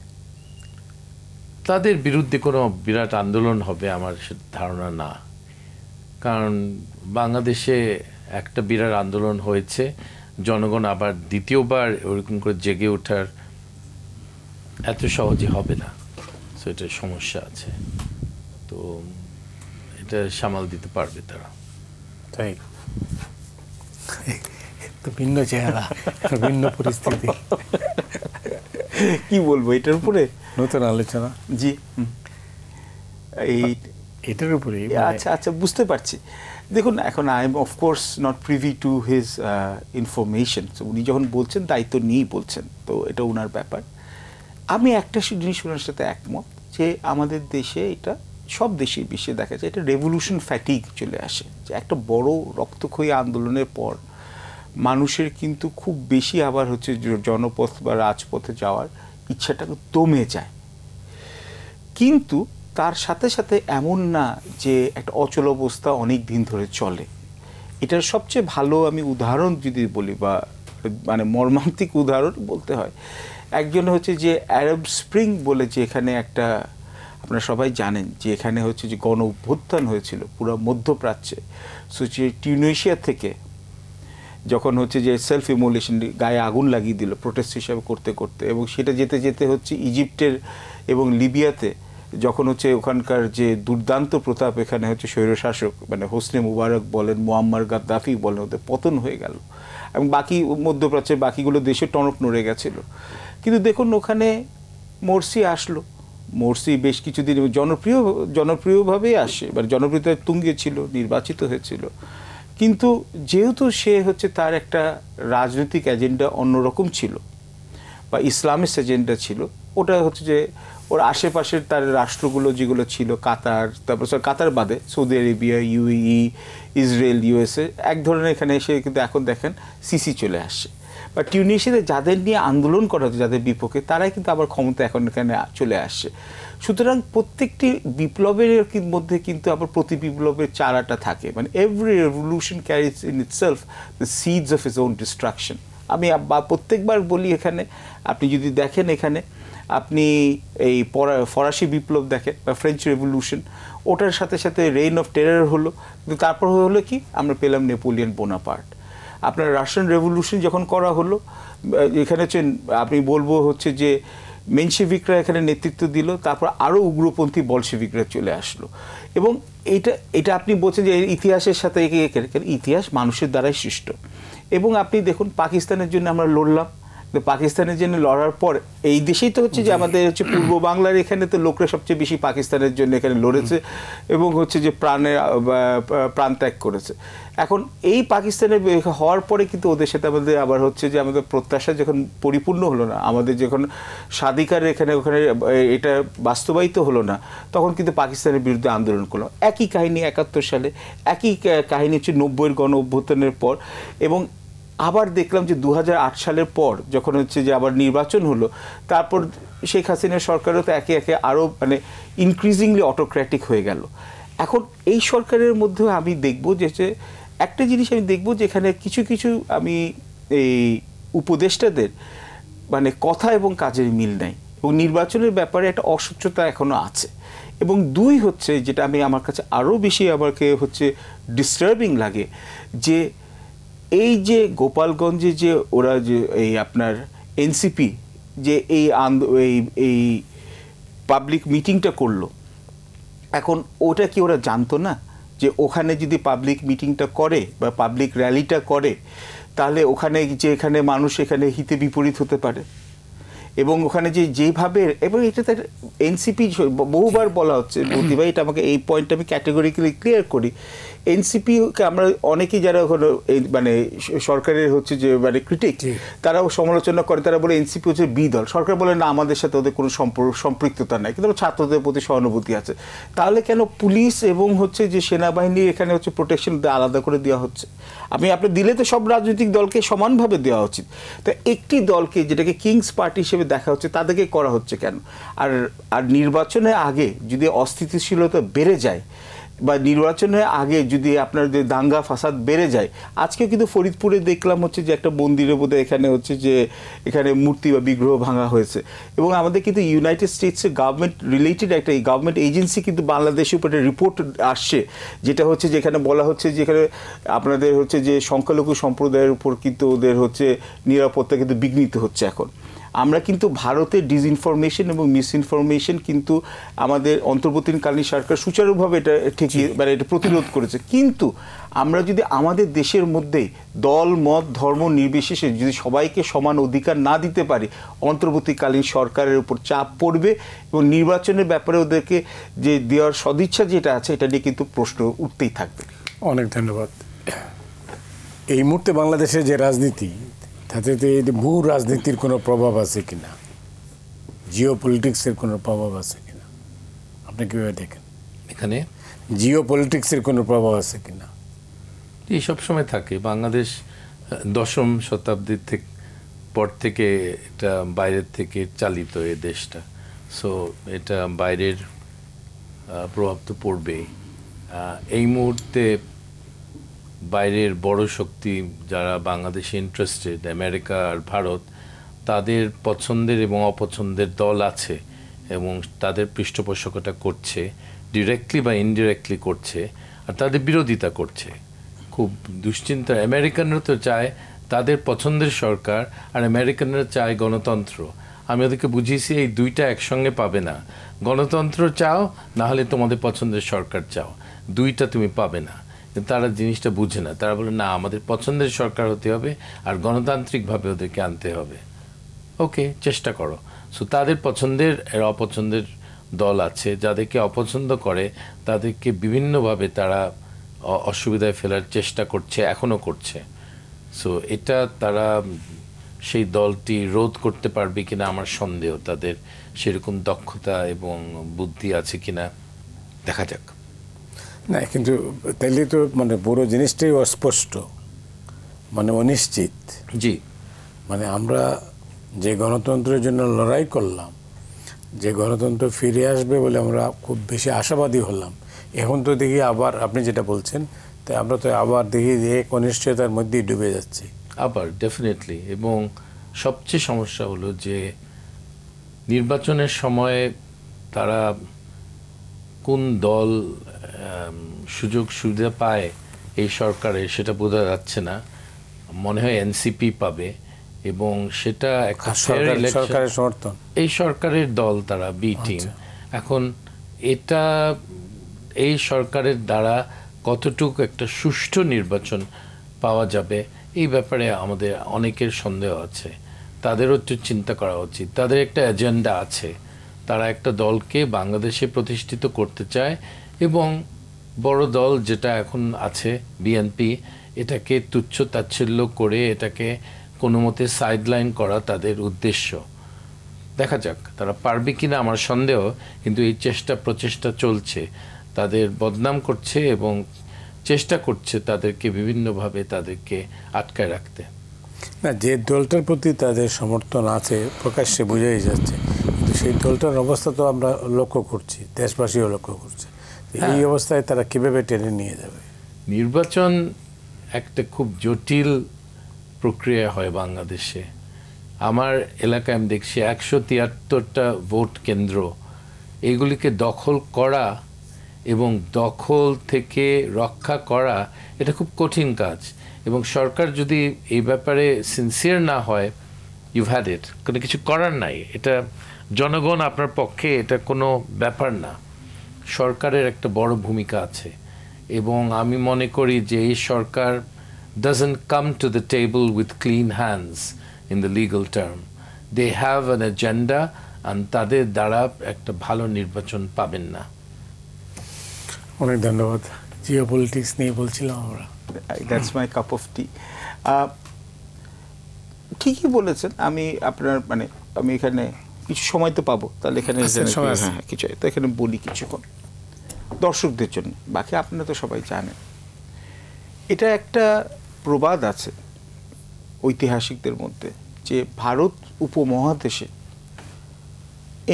তাদের বিরুদ্ধে কোনো বিরাট আন্দোলন হবে আমার ধারণা না, কারণ বাংলাদেশে একটা বিরাট আন্দোলন হয়েছে, জনগণ আবার দ্বিতীয়বার ওরকম করে জেগে ওঠার এত সহজে হবে না, তো এটার সমস্যা আছে, তো এটা সামাল দিতে পারবে তারা। তাই তো ভিন্ন চেহারা, ভিন্ন পরিস্থিতি, কি বলবো এটার উপরে নতুন আলোচনা। জি এই এটার উপরে আচ্ছা আচ্ছা বুঝতে পারছি। দেখুন এখন I am of course not privy to his information, উনি যখন বলছেন দায়িত্ব নিয়েই বলছেন, তো এটা ওনার ব্যাপার। আমি একটা জিনিস ওনার সাথে একমত যে আমাদের দেশে এটা সব দেশে বিশ্বে দেখা যায় এটা রেভলিউশন ফ্যাটিগ চলে আসে, যে একটা বড় রক্তক্ষয়ী আন্দোলনের পর মানুষের কিন্তু খুব বেশি আবার হচ্ছে জনপথ বা রাজপথে যাওয়ার ইচ্ছাটা দমে যায়। কিন্তু তার সাথে সাথে এমন না যে একটা অচল অবস্থা অনেক দিন ধরে চলে। এটার সবচেয়ে ভালো আমি উদাহরণ যদি বলি, বা মানে মর্মান্তিক উদাহরণ বলতে হয়, একজন হচ্ছে যে আরব স্প্রিং বলে, যে এখানে একটা আপনারা সবাই জানেন যে এখানে হচ্ছে যে গণ অভ্যুত্থান হয়েছিল পুরো মধ্যপ্রাচ্যে। সো যে টিউনিশিয়া থেকে যখন হচ্ছে যে সেলফ ইমোলেশন গায়ে আগুন লাগিয়ে দিল প্রোটেস্ট হিসাবে করতে করতে, এবং সেটা যেতে যেতে হচ্ছে ইজিপ্টের এবং লিবিয়াতে যখন হচ্ছে ওখানকার যে দুর্দান্ত প্রতাপ, এখানে হচ্ছে স্বৈরশাসক মানে হোসনে মুবারক বলেন, মুয়াম্মার গাদ্দাফি বলেন, ওদের পতন হয়ে গেল, এবং বাকি মধ্যপ্রাচ্যের বাকিগুলো দেশে টনক নড়ে গেছিল। কিন্তু দেখুন ওখানে মোরসি আসলো, মোরসি বেশ কিছুদিন জনপ্রিয়ভাবেই আসে, মানে জনপ্রিয়তার তুঙ্গে ছিল, নির্বাচিত হয়েছিল। কিন্তু যেহেতু সে হচ্ছে তার একটা রাজনৈতিক এজেন্ডা অন্যরকম ছিল, বা ইসলামিস্ট এজেন্ডা ছিল, ওটা হচ্ছে যে ওর আশেপাশের তার রাষ্ট্রগুলো যেগুলো ছিল, কাতার, তারপর কাতার বাদে Saudi Arabia, UAE, Israel, USA, এক ধরনের এখানে এসে কিন্তু এখন দেখেন সিসি চলে আসছে। বা টিউনিশিয়াতে যাদের নিয়ে আন্দোলন করা হচ্ছে, যাদের বিপক্ষে, তারাই কিন্তু আবার ক্ষমতা এখন এখানে চলে আসছে। সুতরাং প্রত্যেকটি বিপ্লবের মধ্যে কিন্তু আবার প্রতি বিপ্লবের চারাটা থাকে, মানে every revolution carries in itself the seeds of its own destruction. আমি প্রত্যেকবার বলি, এখানে আপনি যদি দেখেন, এখানে আপনি এই ফরাসি বিপ্লব দেখেন বা ফ্রেঞ্চ রেভলিউশন, ওটার সাথে সাথে রেইন অফ টেরার হলো, কিন্তু তারপর হলো কি আমরা পেলাম নেপোলিয়ন বোনাপার্ট। আপনার রাশিয়ান রেভলিউশন যখন করা হলো, এখানে হচ্ছে আপনি বলবো হচ্ছে যে মেনশেভিকরা এখানে নেতৃত্ব দিল, তারপর আরও উগ্রপন্থী বলশেভিকরা চলে আসলো। এবং এটা আপনি বলছেন যে ইতিহাসের সাথে ইতিহাস মানুষের দ্বারাই সৃষ্ট। এবং আপনি দেখুন পাকিস্তানের জন্য আমরা লড়লাম, পাকিস্তানের জন্য লড়ার পর এই দেশেই তো হচ্ছে যে আমাদের হচ্ছে পূর্ব বাংলার এখানে তো লোকরা সবচেয়ে বেশি পাকিস্তানের জন্য এখানে লড়েছে এবং হচ্ছে যে প্রাণ ত্যাগ করেছে। এখন এই পাকিস্তানের হওয়ার পরে কিন্তু ওদের সাথে আমাদের আবার হচ্ছে যে আমাদের প্রত্যাশা যখন পরিপূর্ণ হলো না, আমাদের যখন স্বাধিকার ওখানে এটা বাস্তবায়িত হলো না, তখন কিন্তু পাকিস্তানের বিরুদ্ধে আন্দোলন করলো। একই কাহিনী 71 সালে, একই কাহিনী হচ্ছে 90-এর গণ অভ্যুত্থানের পর। এবং আবার দেখলাম যে 2008 সালের পর যখন হচ্ছে যে আবার নির্বাচন হলো, তারপর শেখ হাসিনার সরকারও তো একে একে আরও মানে ইনক্রিজিংলি অটোক্র্যাটিক হয়ে গেল। এখন এই সরকারের মধ্যেও আমি দেখব যে একটা জিনিস আমি দেখব যে এখানে কিছু কিছু আমি এই উপদেষ্টাদের মানে কথা এবং কাজের মিল নাই, এবং নির্বাচনের ব্যাপারে একটা অস্বচ্ছতা এখনও আছে। এবং দুই হচ্ছে যেটা আমার কাছে আরও বেশি আমাকে হচ্ছে ডিস্টার্বিং লাগে, যে এই যে গোপালগঞ্জে যে ওরা যে এই আপনার এনসিপি যে এই পাবলিক মিটিংটা করলো, এখন ওটা কি ওরা জানতো না যে ওখানে যদি পাবলিক মিটিংটা করে বা পাবলিক র্যালিটা করে, তাহলে ওখানে যে এখানে মানুষ এখানে হিতে বিপরীত হতে পারে, এবং ওখানে যেভাবে, এবং এটা তার এনসিপি বহুবার বলা হচ্ছে বলতে ভাই, এটা আমাকে এই পয়েন্টটা আমি ক্যাটেগরিক্যালি ক্লিয়ার করি। এনসিপিকে আমরা অনেকেই যারা ওখানে মানে সরকারের হচ্ছে যে মানে ক্রিটিক, তারাও সমালোচনা করে, তারা বলে এনসিপি হচ্ছে বি দল। সরকার বলে না, আমাদের সাথে ওদের কোনো সম্পৃক্ততা নাই, কিন্তু ছাত্রদের প্রতি সহানুভূতি আছে। তাহলে কেন পুলিশ এবং হচ্ছে যে সেনাবাহিনীর এখানে হচ্ছে প্রোটেকশন আলাদা করে দেওয়া হচ্ছে? আপনি দিলে তো সব রাজনৈতিক দলকে সমানভাবে দেওয়া উচিত। তো একটি দলকে যেটাকে কিংস পার্টি হিসেবে দেখা হচ্ছে, তাদেরকে করা হচ্ছে কেন? আর নির্বাচনের আগে যদি অস্থিতিশীলতা বেড়ে যায়, বা নির্বাচনের আগে যদি আপনাদের দাঙ্গা ফাসাদ বেড়ে যায়, আজকে কিন্তু ফরিদপুরে দেখলাম হচ্ছে যে একটা মন্দিরের মধ্যে এখানে হচ্ছে যে এখানে মূর্তি বা বিগ্রহ ভাঙা হয়েছে, এবং আমাদের কিন্তু ইউনাইটেড স্টেটসের গভর্নমেন্ট রিলেটেড একটা গভর্নমেন্ট এজেন্সি কিন্তু বাংলাদেশের উপর একটা রিপোর্ট আসছে, যেটা হচ্ছে যে এখানে বলা হচ্ছে যে এখানে আপনাদের হচ্ছে যে সংখ্যালঘু সম্প্রদায়ের উপর কিন্তু ওদের হচ্ছে নিরাপত্তা কিন্তু বিঘ্নিত হচ্ছে। এখন আমরা কিন্তু ভারতের ডিসইনফরমেশন এবং মিসইনফরমেশন কিন্তু আমাদের অন্তর্বর্তীকালীন সরকার সুচারুভাবে এটা ঠেকিয়ে মানে এটা প্রতিরোধ করেছে, কিন্তু আমরা যদি আমাদের দেশের মধ্যেই দল মত ধর্ম নির্বিশেষে যদি সবাইকে সমান অধিকার না দিতে পারি, অন্তর্বর্তীকালীন সরকারের উপর চাপ পড়বে এবং নির্বাচনের ব্যাপারে ওদেরকে যে দেওয়ার সদিচ্ছা যেটা আছে এটা নিয়ে কিন্তু প্রশ্ন উঠতেই থাকবে। অনেক ধন্যবাদ। এই মুহূর্তে বাংলাদেশের যে রাজনীতি, তাতে এই ভূ রাজনীতির কোনো প্রভাব আছে কিনা, জিও পলিটিক্সের কোনো প্রভাব আছে কিনা, আপনি কীভাবে দেখেন? এখানে জিও পলিটিক্সের কোনো প্রভাব আছে কিনা? এই সব সময় থাকে। বাংলাদেশ 10ম শতাব্দীর পর থেকে এটা বাইরের থেকে চালিত এই দেশটা, সো এটা বাইরের প্রভাব তো পড়বেই। এই মুহূর্তে বাইরের বড় শক্তি যারা বাংলাদেশে ইন্টারেস্টেড, আমেরিকা আর ভারত, তাদের পছন্দের এবং অপছন্দের দল আছে এবং তাদের পৃষ্ঠপোষকতা করছে, ডিরেক্টলি বা ইনডিরেক্টলি করছে, আর তাদের বিরোধিতা করছে। খুব দুশ্চিন্তা। আমেরিকানরা তো চায় তাদের পছন্দের সরকার, আর আমেরিকানরা চায় গণতন্ত্র। আমি ওদেরকে বুঝিয়েছি এই দুইটা একসঙ্গে পাবে না। গণতন্ত্র চাও, না হলে তোমাদের পছন্দের সরকার চাও, দুইটা তুমি পাবে না। তারা জিনিসটা বুঝে না। তারা বলে না, আমাদের পছন্দের সরকার হতে হবে আর গণতান্ত্রিকভাবে ওদেরকে আনতে হবে। ওকে, চেষ্টা করো। সো তাদের পছন্দের আর অপছন্দের দল আছে, যাদেরকে অপছন্দ করে তাদেরকে বিভিন্নভাবে তারা অসুবিধায় ফেলার চেষ্টা করছে, এখনও করছে। সো এটা তারা সেই দলটি রোধ করতে পারবে কিনা আমার সন্দেহ। তাদের সেরকম দক্ষতা এবং বুদ্ধি আছে কিনা দেখা যাক। না, কিন্তু তাইলে তো মানে পুরো জিনিসটাই অস্পষ্ট, মানে অনিশ্চিত। জি, মানে আমরা যে গণতন্ত্রের জন্য লড়াই করলাম, যে গণতন্ত্র ফিরে আসবে বলে আমরা খুব বেশি আশাবাদী হলাম, এখন তো দেখি আবার আপনি যেটা বলছেন, তাই আমরা তো আবার দেখি যে এক অনিশ্চয়তার মধ্যেই ডুবে যাচ্ছি আবার ডেফিনেটলি। এবং সবচেয়ে সমস্যা হলো যে নির্বাচনের সময় তারা কোন দল সুযোগ সুবিধা পায় এই সরকারে সেটা বোঝা যাচ্ছে না। মনে হয় এনসিপি পাবে, এবং সেটা একটা সরকারের সমর্থন, এই সরকারের দল, তারা বি টিম। এখন এটা এই সরকারের দ্বারা কতটুকু একটা সুষ্ঠু নির্বাচন পাওয়া যাবে এই ব্যাপারে আমাদের অনেকের সন্দেহ আছে। তাদেরও একটু চিন্তা করা উচিত। তাদের একটা এজেন্ডা আছে, তারা একটা দলকে বাংলাদেশে প্রতিষ্ঠিত করতে চায়, এবং বড় দল যেটা এখন আছে বিএনপি, এটাকে তুচ্ছ তাচ্ছিল্য করে এটাকে কোনো মতে সাইডলাইন করা তাদের উদ্দেশ্য। দেখা যাক তারা পারবে কিনা, আমার সন্দেহ। কিন্তু এই প্রচেষ্টা চলছে, তাদের বদনাম করছে এবং চেষ্টা করছে তাদেরকে বিভিন্নভাবে তাদেরকে আটকায় রাখতে। না, যে দলটার প্রতি তাদের সমর্থন আছে প্রকাশ্যে বোঝাই যাচ্ছে, কিন্তু সেই দলটার অবস্থা তো আমরা লক্ষ্য করছি, দেশবাসীও লক্ষ্য করছে। এই অবস্থায় তারা কিভাবে টেনে নিয়ে যাবে? নির্বাচন একটা খুব জটিল প্রক্রিয়া হয় বাংলাদেশে। আমার এলাকায় আমি দেখছি 173টা ভোট কেন্দ্র, এগুলিকে দখল করা এবং দখল থেকে রক্ষা করা এটা খুব কঠিন কাজ। এবং সরকার যদি এই ব্যাপারে সিনসিয়ার না হয়, ইউ হ্যাড ইট, কোনো কিছু করার নাই। এটা জনগণ আপনার পক্ষে, এটা কোনো ব্যাপার না। সরকারের একটা বড় ভূমিকা আছে, এবং আমি মনে করি যে এই সরকার doesn't come to the table with clean hands in the legal term. They have an agenda, and তাদের দ্বারা একটা ভালো নির্বাচন পাবেন না। অনেক ধন্যবাদ। জিও পলিটিক্স নিয়ে বলছিলাম আমরা। দ্যাটস মাই কাপ অফ টি। ঠিকই বলেছেন। আমি আপনার মানে আমি এখানে কিছু সময় তো পাবো, তাহলে এখানে কিছু তো এখানে বলি কিছুক্ষণ দর্শকদের জন্য, বাকি আপনারা তো সবাই জানেন। এটা একটা প্রবাদ আছে ঐতিহাসিকদের মধ্যে যে ভারত উপমহাদেশে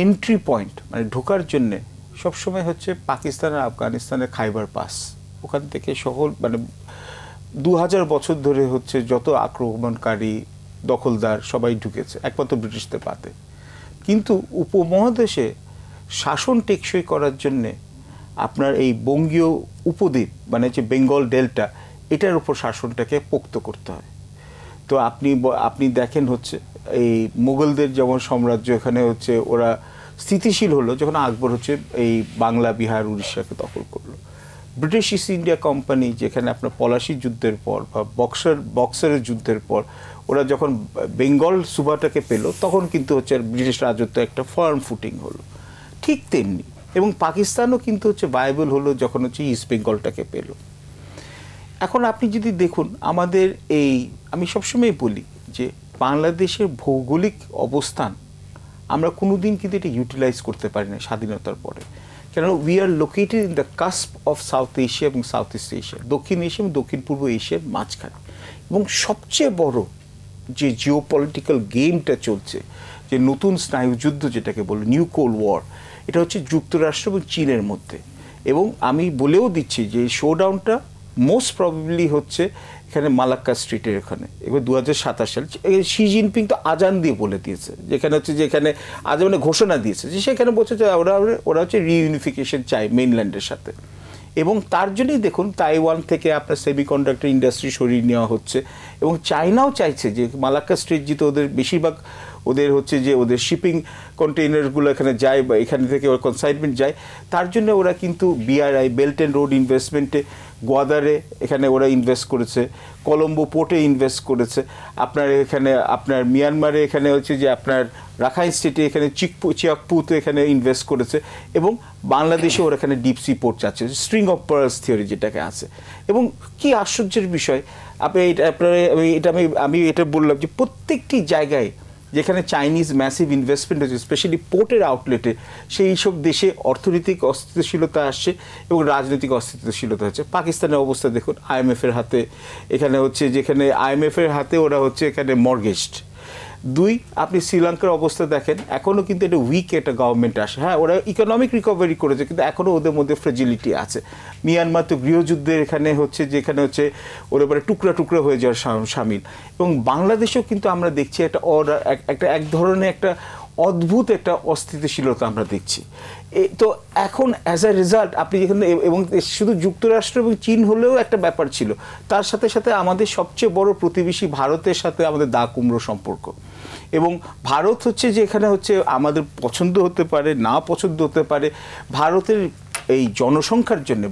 এন্ট্রি পয়েন্ট মানে ঢোকার জন্যে সবসময় হচ্ছে পাকিস্তান আর আফগানিস্তানের খাইবার পাস, ওখান থেকে মানে 2000 বছর ধরে হচ্ছে যত আক্রমণকারী দখলদার সবাই ঢুকেছে একমাত্র ব্রিটিশদের পাতে। কিন্তু উপমহাদেশে শাসন টেকসই করার জন্যে আপনার এই বঙ্গীয় উপদ্বীপ মানে যে বেঙ্গল ডেল্টা, এটার উপর শাসনটাকে পোক্ত করতে হয়। তো আপনি দেখেন হচ্ছে এই মুঘলদের যেমন সাম্রাজ্য এখানে হচ্ছে ওরা স্থিতিশীল হলো যখন আকবর হচ্ছে এই বাংলা, বিহার, উড়িষ্যাকে দখল করলো। ব্রিটিশ ইস্ট ইন্ডিয়া কোম্পানি যেখানে আপনার পলাশী যুদ্ধের পর বা বক্সারের যুদ্ধের পর ওরা যখন বেঙ্গল সুবাটাকে পেল, তখন কিন্তু হচ্ছে ব্রিটিশ রাজত্ব একটা ফার্ম ফুটিং হলো। ঠিক তেমনি এবং পাকিস্তানও কিন্তু হচ্ছে ভায়াবল হলো যখন হচ্ছে ইস্ট বেঙ্গলটাকে পেল। এখন আপনি যদি দেখুন আমাদের আমি সবসময় বলি যে বাংলাদেশের ভৌগোলিক অবস্থান আমরা কোনোদিন কিন্তু এটা ইউটিলাইজ করতে পারি না স্বাধীনতার পরে, কেননা we are located in the cusp of South Asia এবং সাউথ ইস্ট এশিয়া, দক্ষিণ এশিয়া এবং দক্ষিণ পূর্ব এশিয়ার মাঝখানে। এবং সবচেয়ে বড় যে জিওপলিটিক্যাল গেমটা চলছে, যে নতুন স্নায়ুযুদ্ধ যেটাকে বলে নিউ কোল্ড ওয়ার, এটা হচ্ছে যুক্তরাষ্ট্র এবং চীনের মধ্যে। এবং আমি বলেও দিচ্ছি যে শোডাউনটা মোস্ট প্রবাবলি হচ্ছে এখানে মালাক্কা স্ট্রিটের এখানে। এবার 2027 সাল শি জিনপিং তো আজান দিয়ে বলে দিয়েছে, যেখানে হচ্ছে যেখানে আজানে ঘোষণা দিয়েছে যে সেখানে বলছে যে ওরা হচ্ছে রিইউনিফিকেশন চায় মেইনল্যান্ডের সাথে। এবং তার জন্যই দেখুন তাইওয়ান থেকে আপনার সেমিকন্ডাক্টর ইন্ডাস্ট্রি সরিয়ে নেওয়া হচ্ছে। এবং চায়নাও চাইছে যে মালাক্কা স্ট্রিট যেহেতু ওদের বেশিরভাগ ওদের হচ্ছে যে ওদের শিপিং কন্টেইনারগুলো এখানে যায় বা এখানে থেকে ওর কনসাইনমেন্ট যায়, তার জন্য ওরা কিন্তু বিআরআই বেল্ট অ্যান্ড রোড ইনভেস্টমেন্টে গোয়াদারে এখানে ওরা ইনভেস্ট করেছে, কলম্বো পোর্টে ইনভেস্ট করেছে, আপনার এখানে আপনার মিয়ানমারে এখানে হচ্ছে যে আপনার রাখাইন স্টেটে এখানে চিয়াকপুতে এখানে ইনভেস্ট করেছে। এবং বাংলাদেশে ওরা এখানে ডিপ সি পোর্ট চাচ্ছে, স্ট্রিং অফ পার্লস থিওরি যেটাকে আছে। এবং কি আশ্চর্যের বিষয়, আমি এটা বললাম যে প্রত্যেকটি জায়গায় যেখানে চাইনিজ ম্যাসিভ ইনভেস্টমেন্ট হচ্ছে, স্পেশালি পোর্টের আউটলেটে, সেই সব দেশে অর্থনৈতিক অস্থিতিশীলতা আসছে এবং রাজনৈতিক অস্থিতিশীলতা হচ্ছে। পাকিস্তানের অবস্থা দেখুন, আইএমএফের হাতে এখানে হচ্ছে, যেখানে আইএমএফের হাতে ওরা হচ্ছে এখানে মর্গেজড। 2, আপনি শ্রীলঙ্কার অবস্থা দেখেন, এখনও কিন্তু এটা উইক একটা গভর্নমেন্ট আসে। হ্যাঁ, ওরা ইকোনমিক রিকভারি করেছে, কিন্তু এখনও ওদের মধ্যে ফ্রেজিলিটি আছে। মিয়ানমার তো গৃহযুদ্ধের এখানে হচ্ছে যেখানে হচ্ছে ওর উপরে টুকরা টুকরা হয়ে যাওয়ার সামিল। এবং বাংলাদেশেও কিন্তু আমরা দেখছি একটা এক ধরনের একটা অদ্ভুত একটা অস্থিতিশীলতা আমরা দেখছি। তো এখন অ্যাজ আ রেজাল্ট আপনি যেখানে, এবং শুধু যুক্তরাষ্ট্র এবং চীন হলেও একটা ব্যাপার ছিল, তার সাথে সাথে আমাদের সবচেয়ে বড় প্রতিবেশী ভারতের সাথে আমাদের দা কুমড়ো সম্পর্ক। এবং ভারত হচ্ছে যে এখানে হচ্ছে আমাদের পছন্দ হতে পারে, না পছন্দ হতে পারে, ভারতের এই জনসংখ্যার জন্য,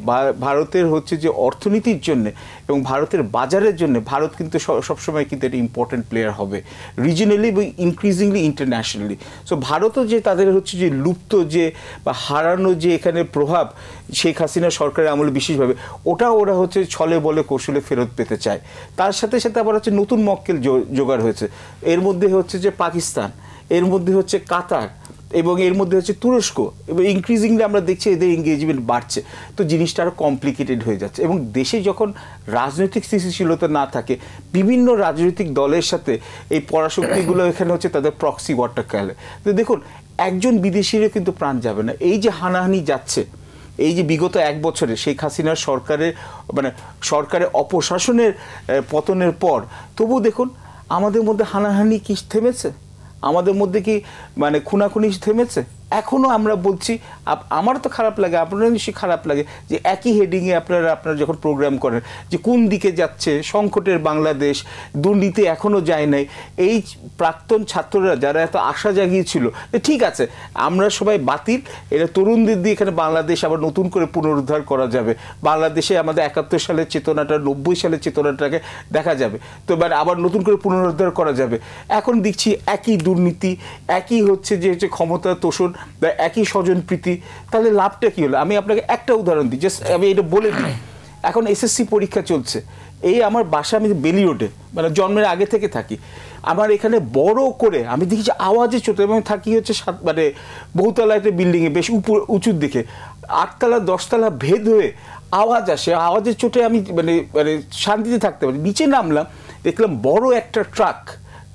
ভারতের হচ্ছে যে অর্থনীতির জন্য এবং ভারতের বাজারের জন্য ভারত কিন্তু সবসময় কিন্তু একটা ইম্পর্টেন্ট প্লেয়ার হবে রিজিনালি এবং ইনক্রিজিংলি ইন্টারন্যাশনালি। সো ভারতও যে তাদের হচ্ছে যে লুপ্ত যে বা হারানো যে এখানে প্রভাব শেখ হাসিনা সরকারের আমলে বিশেষভাবে, ওরা হচ্ছে ছলে বলে কৌশলে ফেরত পেতে চায়। তার সাথে সাথে আবার হচ্ছে নতুন মক্কেল জোগাড় হয়েছে, এর মধ্যে হচ্ছে যে পাকিস্তান, এর মধ্যে হচ্ছে কাতার, এবং এর মধ্যে হচ্ছে তুরস্ক, এবং ইনক্রিজিংলি আমরা দেখছি এদের এঙ্গেজমেন্ট বাড়ছে। তো জিনিসটা আরও কমপ্লিকেটেড হয়ে যাচ্ছে। এবং দেশে যখন রাজনৈতিক স্থিতিশীলতা না থাকে, বিভিন্ন রাজনৈতিক দলের সাথে এই পরাশক্তিগুলো এখানে হচ্ছে তাদের প্রক্সি ওয়ারটা খেলে। তো দেখুন, একজন বিদেশিরও কিন্তু প্রাণ যাবে না। এই যে হানাহানি যাচ্ছে, এই যে বিগত 1 বছরে শেখ হাসিনার সরকারের অপশাসনের পতনের পর, তবু দেখুন আমাদের মধ্যে হানাহানি কি থেমেছে? আমাদের মধ্যে কি খুনাখুনি থেমেছে? এখনও আমরা বলছি, আমার তো খারাপ লাগে, আপনারা নিশ্চয়ই খারাপ লাগে যে একই হেডিংয়ে আপনারা যখন প্রোগ্রাম করেন যে কোন দিকে যাচ্ছে সংকটের বাংলাদেশ, দুর্নীতি এখনও যায় নাই। এই প্রাক্তন ছাত্ররা যারা এত আশা জাগিয়েছিল, ঠিক আছে আমরা সবাই বাতিল, এটা তরুণদের দিয়ে এখানে বাংলাদেশ আবার নতুন করে পুনরুদ্ধার করা যাবে, বাংলাদেশে আমাদের 71 সালের চেতনাটা 90 সালের চেতনাটাকে দেখা যাবে, তো এবার আবার নতুন করে পুনরুদ্ধার করা যাবে। এখন দেখছি একই দুর্নীতি, একই হচ্ছে যে ক্ষমতা তোষণ, একই স্বজনপ্রীতি। তাহলে লাভটা কি হলো? আমি আপনাকে একটা উদাহরণ দিই, জাস্ট আমি এটা বলে দিই। এখন এসএসসি পরীক্ষা চলছে, এই আমার বাসা, আমি বেলি রোডে জন্মের আগে থেকে থাকি, আমার এখানে বড় করে আমি দেখি যে আওয়াজে চোটে, এবং থাকি হচ্ছে বহুতলা একটা বিল্ডিংয়ে বেশ উঁচুর দিকে, 8 তলা 10 তলা ভেদ হয়ে আওয়াজ আসে, আওয়াজের চোটে আমি শান্তিতে থাকতে পারি। নিচে নামলাম, দেখলাম বড় একটা ট্রাক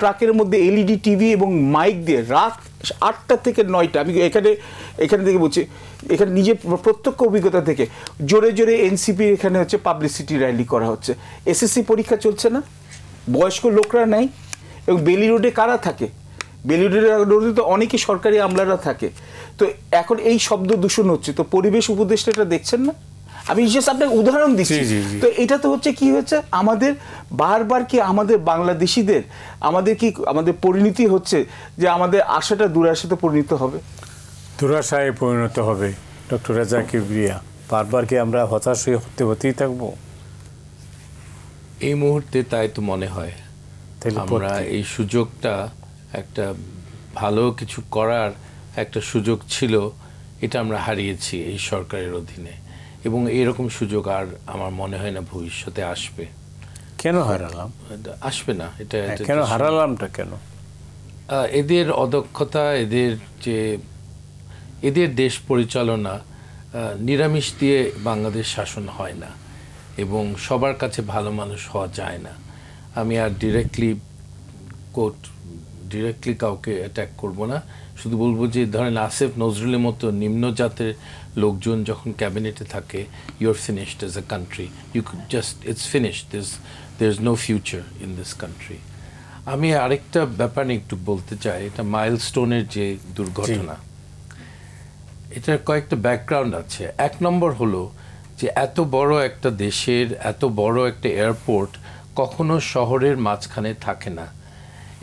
ট্রাকের মধ্যে এলইডি টিভি এবং মাইক দিয়ে রাত 8টা থেকে 9টা, আমি এখানে থেকে বলছি, এখানে নিজে প্রত্যক্ষ অভিজ্ঞতা থেকে, জোরে জোরে এনসিপি এখানে হচ্ছে পাবলিসিটি র্যালি করা হচ্ছে। এসএসসি পরীক্ষা চলছে না, বয়স্ক লোকরা নাই, এবং বেলি রোডে কারা থাকে? বেলি রোডে তো অনেকেই সরকারি আমলারা থাকে। তো এখন এই শব্দ দূষণ হচ্ছে, তো পরিবেশ উপদেষ্টা এটা দেখছেন না? আমি জাস্ট আপনাকে উদাহরণ দিচ্ছি। তো এটা তো হচ্ছে কি হয়েছে, আমাদের বারবার কি আমাদের বাংলাদেশিদের আমাদের পরিণতি হচ্ছে যে আমাদের আশাটা দুরাশাতে পরিণত হবে, দুরাশায় পরিণত হবে। ডক্টর রেজা কিবরিয়া, বারবার কি আমরা হতাশ হতেই থাকবো? এই মুহূর্তে তাই তো মনে হয়। আমরা এই সুযোগটা, একটা ভালো কিছু করার একটা সুযোগ ছিল, এটা আমরা হারিয়েছি এই সরকারের অধীনে, এবং এরকম সুযোগ আর আমার মনে হয় না ভবিষ্যতে আসবে। কেন হারালাম? আসবে না। এটা কেন হারালামটা কেন? এদের অদক্ষতা, এদের দেশ পরিচালনা, নিরামিষ দিয়ে বাংলাদেশ শাসন হয় না, এবং সবার কাছে ভালো মানুষ হওয়া যায় না। আমি আর ডিরেক্টলি কাউকে অ্যাটাক করব না, শুধু বলবো যে ধরেন আসিফ নজরুলের মতো নিম্ন জাতের লোকজন যখন ক্যাবিনেটে থাকে, your finished as a country, you just it's finished, there is no future in this country. আমি আরেকটা ব্যাপার নিয়ে একটু বলতে চাই, এটা মাইলস্টোনের যে দুর্ঘটনা, এটার কয়েকটা ব্যাকগ্রাউন্ড আছে। 1 নম্বর হলো যে এত বড় একটা দেশের এত বড় একটা এয়ারপোর্ট কখনো শহরের মাঝখানে থাকে না।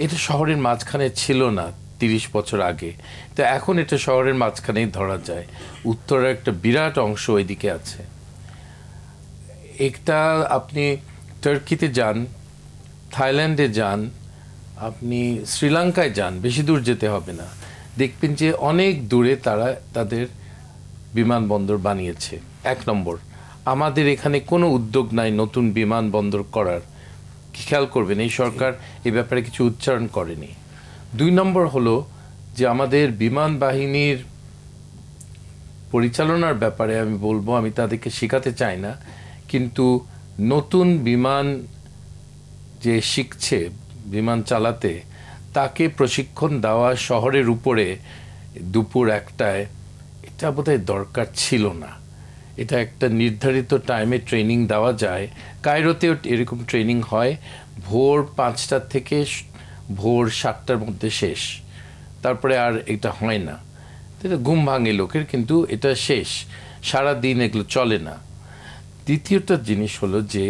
এটা শহরের মাঝখানে ছিল না 30 বছর আগে, তো এখন এটা শহরের মাঝখানেই ধরা যায়। উত্তরের একটা বিরাট অংশ ওইদিকে আছে। একটা আপনি টার্কিতে যান, থাইল্যান্ডে যান, আপনি শ্রীলঙ্কায় যান, বেশি দূর যেতে হবে না, দেখবেন যে অনেক দূরে তারা তাদের বিমানবন্দর বানিয়েছে। 1 নম্বর, আমাদের এখানে কোনো উদ্যোগ নাই নতুন বিমানবন্দর করার। খেয়াল করবেন এই সরকার এই ব্যাপারে কিছু উচ্চারণ করেনি। 2 নম্বর হলো যে আমাদের বিমান বাহিনীর পরিচালনার ব্যাপারে আমি বলবো, আমি তাদেরকে শেখাতে চাই না, কিন্তু নতুন বিমান যে শিখছে বিমান চালাতে, তাকে প্রশিক্ষণ দেওয়া শহরের উপরে দুপুর 1টায়, এটা বোধহয় দরকার ছিল না। এটা একটা নির্ধারিত টাইমে ট্রেনিং দেওয়া যায়। কায়রোতেও এরকম ট্রেনিং হয়, ভোর 5টা থেকে ভোর 7টার মধ্যে শেষ, তারপরে আর এটা হয় না। এটা ঘুম ভাঙে লোকের, কিন্তু এটা শেষ, সারা দিন এগুলো চলে না। দ্বিতীয়টা জিনিস হলো যে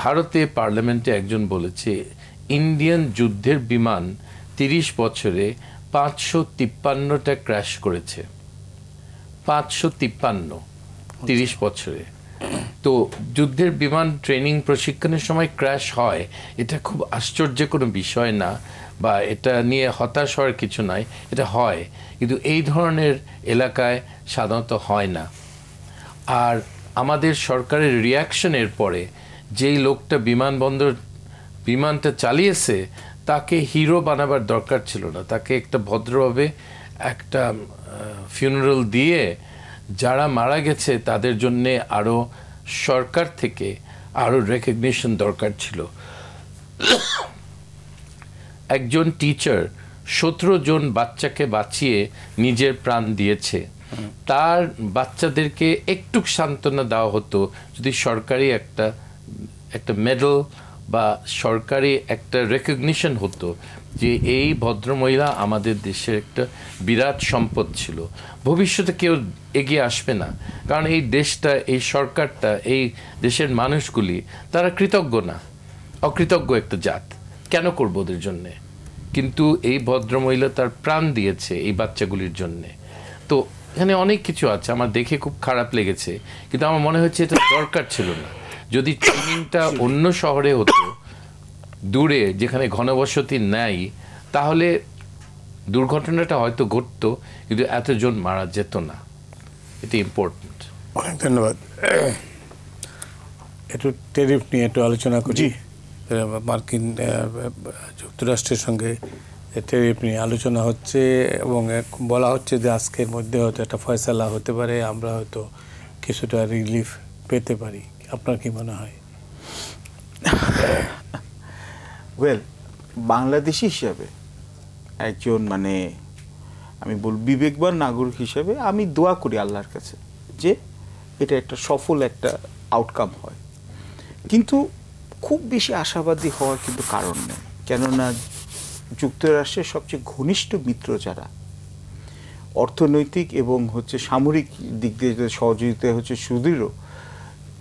ভারতে পার্লামেন্টে একজন বলেছে ইন্ডিয়ান যুদ্ধের বিমান 30 বছরে 553টা ক্র্যাশ করেছে। 553 30 বছরে। তো যুদ্ধের বিমান ট্রেনিং প্রশিক্ষণের সময় ক্র্যাশ হয়, এটা খুব আশ্চর্য কোনো বিষয় না, বা এটা নিয়ে হতাশ হওয়ার কিছু নাই, এটা হয়, কিন্তু এই ধরনের এলাকায় সাধারণত হয় না। আর আমাদের সরকারের রিয়াকশনের পরে যেই লোকটা বিমানটা চালিয়েছে, তাকে হিরো বানাবার দরকার ছিল না। তাকে একটা ভদ্রভাবে একটা ফিউনারাল দিয়ে, যারা মারা গেছে তাদের জন্যে আরও সরকার থেকে আরও রেকগনিশন দরকার ছিল। একজন টিচার 17 জন বাচ্চাকে বাঁচিয়ে নিজের প্রাণ দিয়েছে, তার বাচ্চাদেরকে একটু সান্ত্বনা দেওয়া হতো যদি সরকারি একটা মেডেল বা সরকারি একটা রেকগনিশন হতো যে এই ভদ্রমহিলা আমাদের দেশের একটা বিরাট সম্পদ ছিল। ভবিষ্যতে কেউ এগিয়ে আসবে না, কারণ এই দেশটা, এই সরকারটা, এই দেশের মানুষগুলি তারা কৃতজ্ঞ না, অকৃতজ্ঞ একটা জাত। কেন করবো ওদের জন্যে? কিন্তু এই ভদ্রমহিলা তার প্রাণ দিয়েছে এই বাচ্চাগুলির জন্যে। তো এখানে অনেক কিছু আছে, আমার দেখে খুব খারাপ লেগেছে, কিন্তু আমার মনে হচ্ছে এটা দরকার ছিল না। যদি ট্রেনিংটা অন্য শহরে হতো, দূরে যেখানে ঘনবসতি নাই, তাহলে দুর্ঘটনাটা হয়তো ঘটতো, কিন্তু এতজন মারা যেত না। এটা ইম্পর্টেন্ট। অনেক ধন্যবাদ। একটু ট্যারিফ নিয়ে একটু আলোচনা করি। মার্কিন যুক্তরাষ্ট্রের সঙ্গে ট্যারিফ নিয়ে আলোচনা হচ্ছে, এবং বলা হচ্ছে যে আজকের মধ্যে হয়তো একটা ফয়সালা হতে পারে, আমরা হয়তো কিছুটা রিলিফ পেতে পারি। আপনার কি মনে হয়? ওয়েল, বাংলাদেশি হিসাবে একজন মানে আমি বল বিবেকবান নাগরিক হিসেবে আমি দোয়া করি আল্লাহর কাছে যে এটা একটা সফল একটা আউটকাম হয়, কিন্তু খুব বেশি আশাবাদী হওয়ার কিন্তু কারণ নেই। কেননা যুক্তরাষ্ট্রের সবচেয়ে ঘনিষ্ঠ মিত্র যারা অর্থনৈতিক এবং সামরিক দিক দিয়ে সহযোগিতা সুদৃঢ়,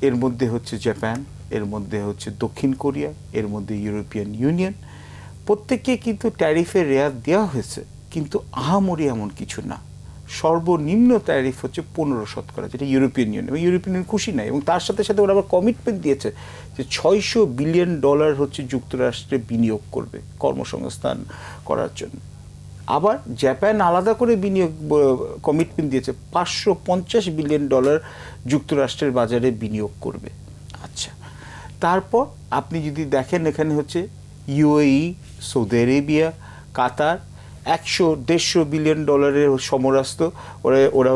এর মধ্যে জাপান, এর মধ্যে দক্ষিণ কোরিয়া, এর মধ্যে ইউরোপিয়ান ইউনিয়ন, প্রত্যেককে কিন্তু ট্যারিফের রেয়াত দেওয়া হয়েছে, কিন্তু আহামরি এমন কিছু না। সর্বনিম্ন ট্যারিফ 15%, যেটা ইউরোপিয়ান ইউনিয়ন, এবং ইউরোপিয়ান ইউনিয়ন খুশি নাই, এবং তার সাথে সাথে ওরা আবার কমিটমেন্ট দিয়েছে যে $600 বিলিয়ন যুক্তরাষ্ট্রে বিনিয়োগ করবে কর্মসংস্থান করার জন্য। আবার জাপান আলাদা করে বিনিয়োগ কমিটমেন্ট দিয়েছে $550 বিলিয়ন যুক্তরাষ্ট্রের বাজারে বিনিয়োগ করবে। আচ্ছা, তারপর আপনি যদি দেখেন এখানে ইউএই, সৌদি আরেবিয়া, কাতার $100-150 বিলিয়ন সমরাস্ত্র ওরা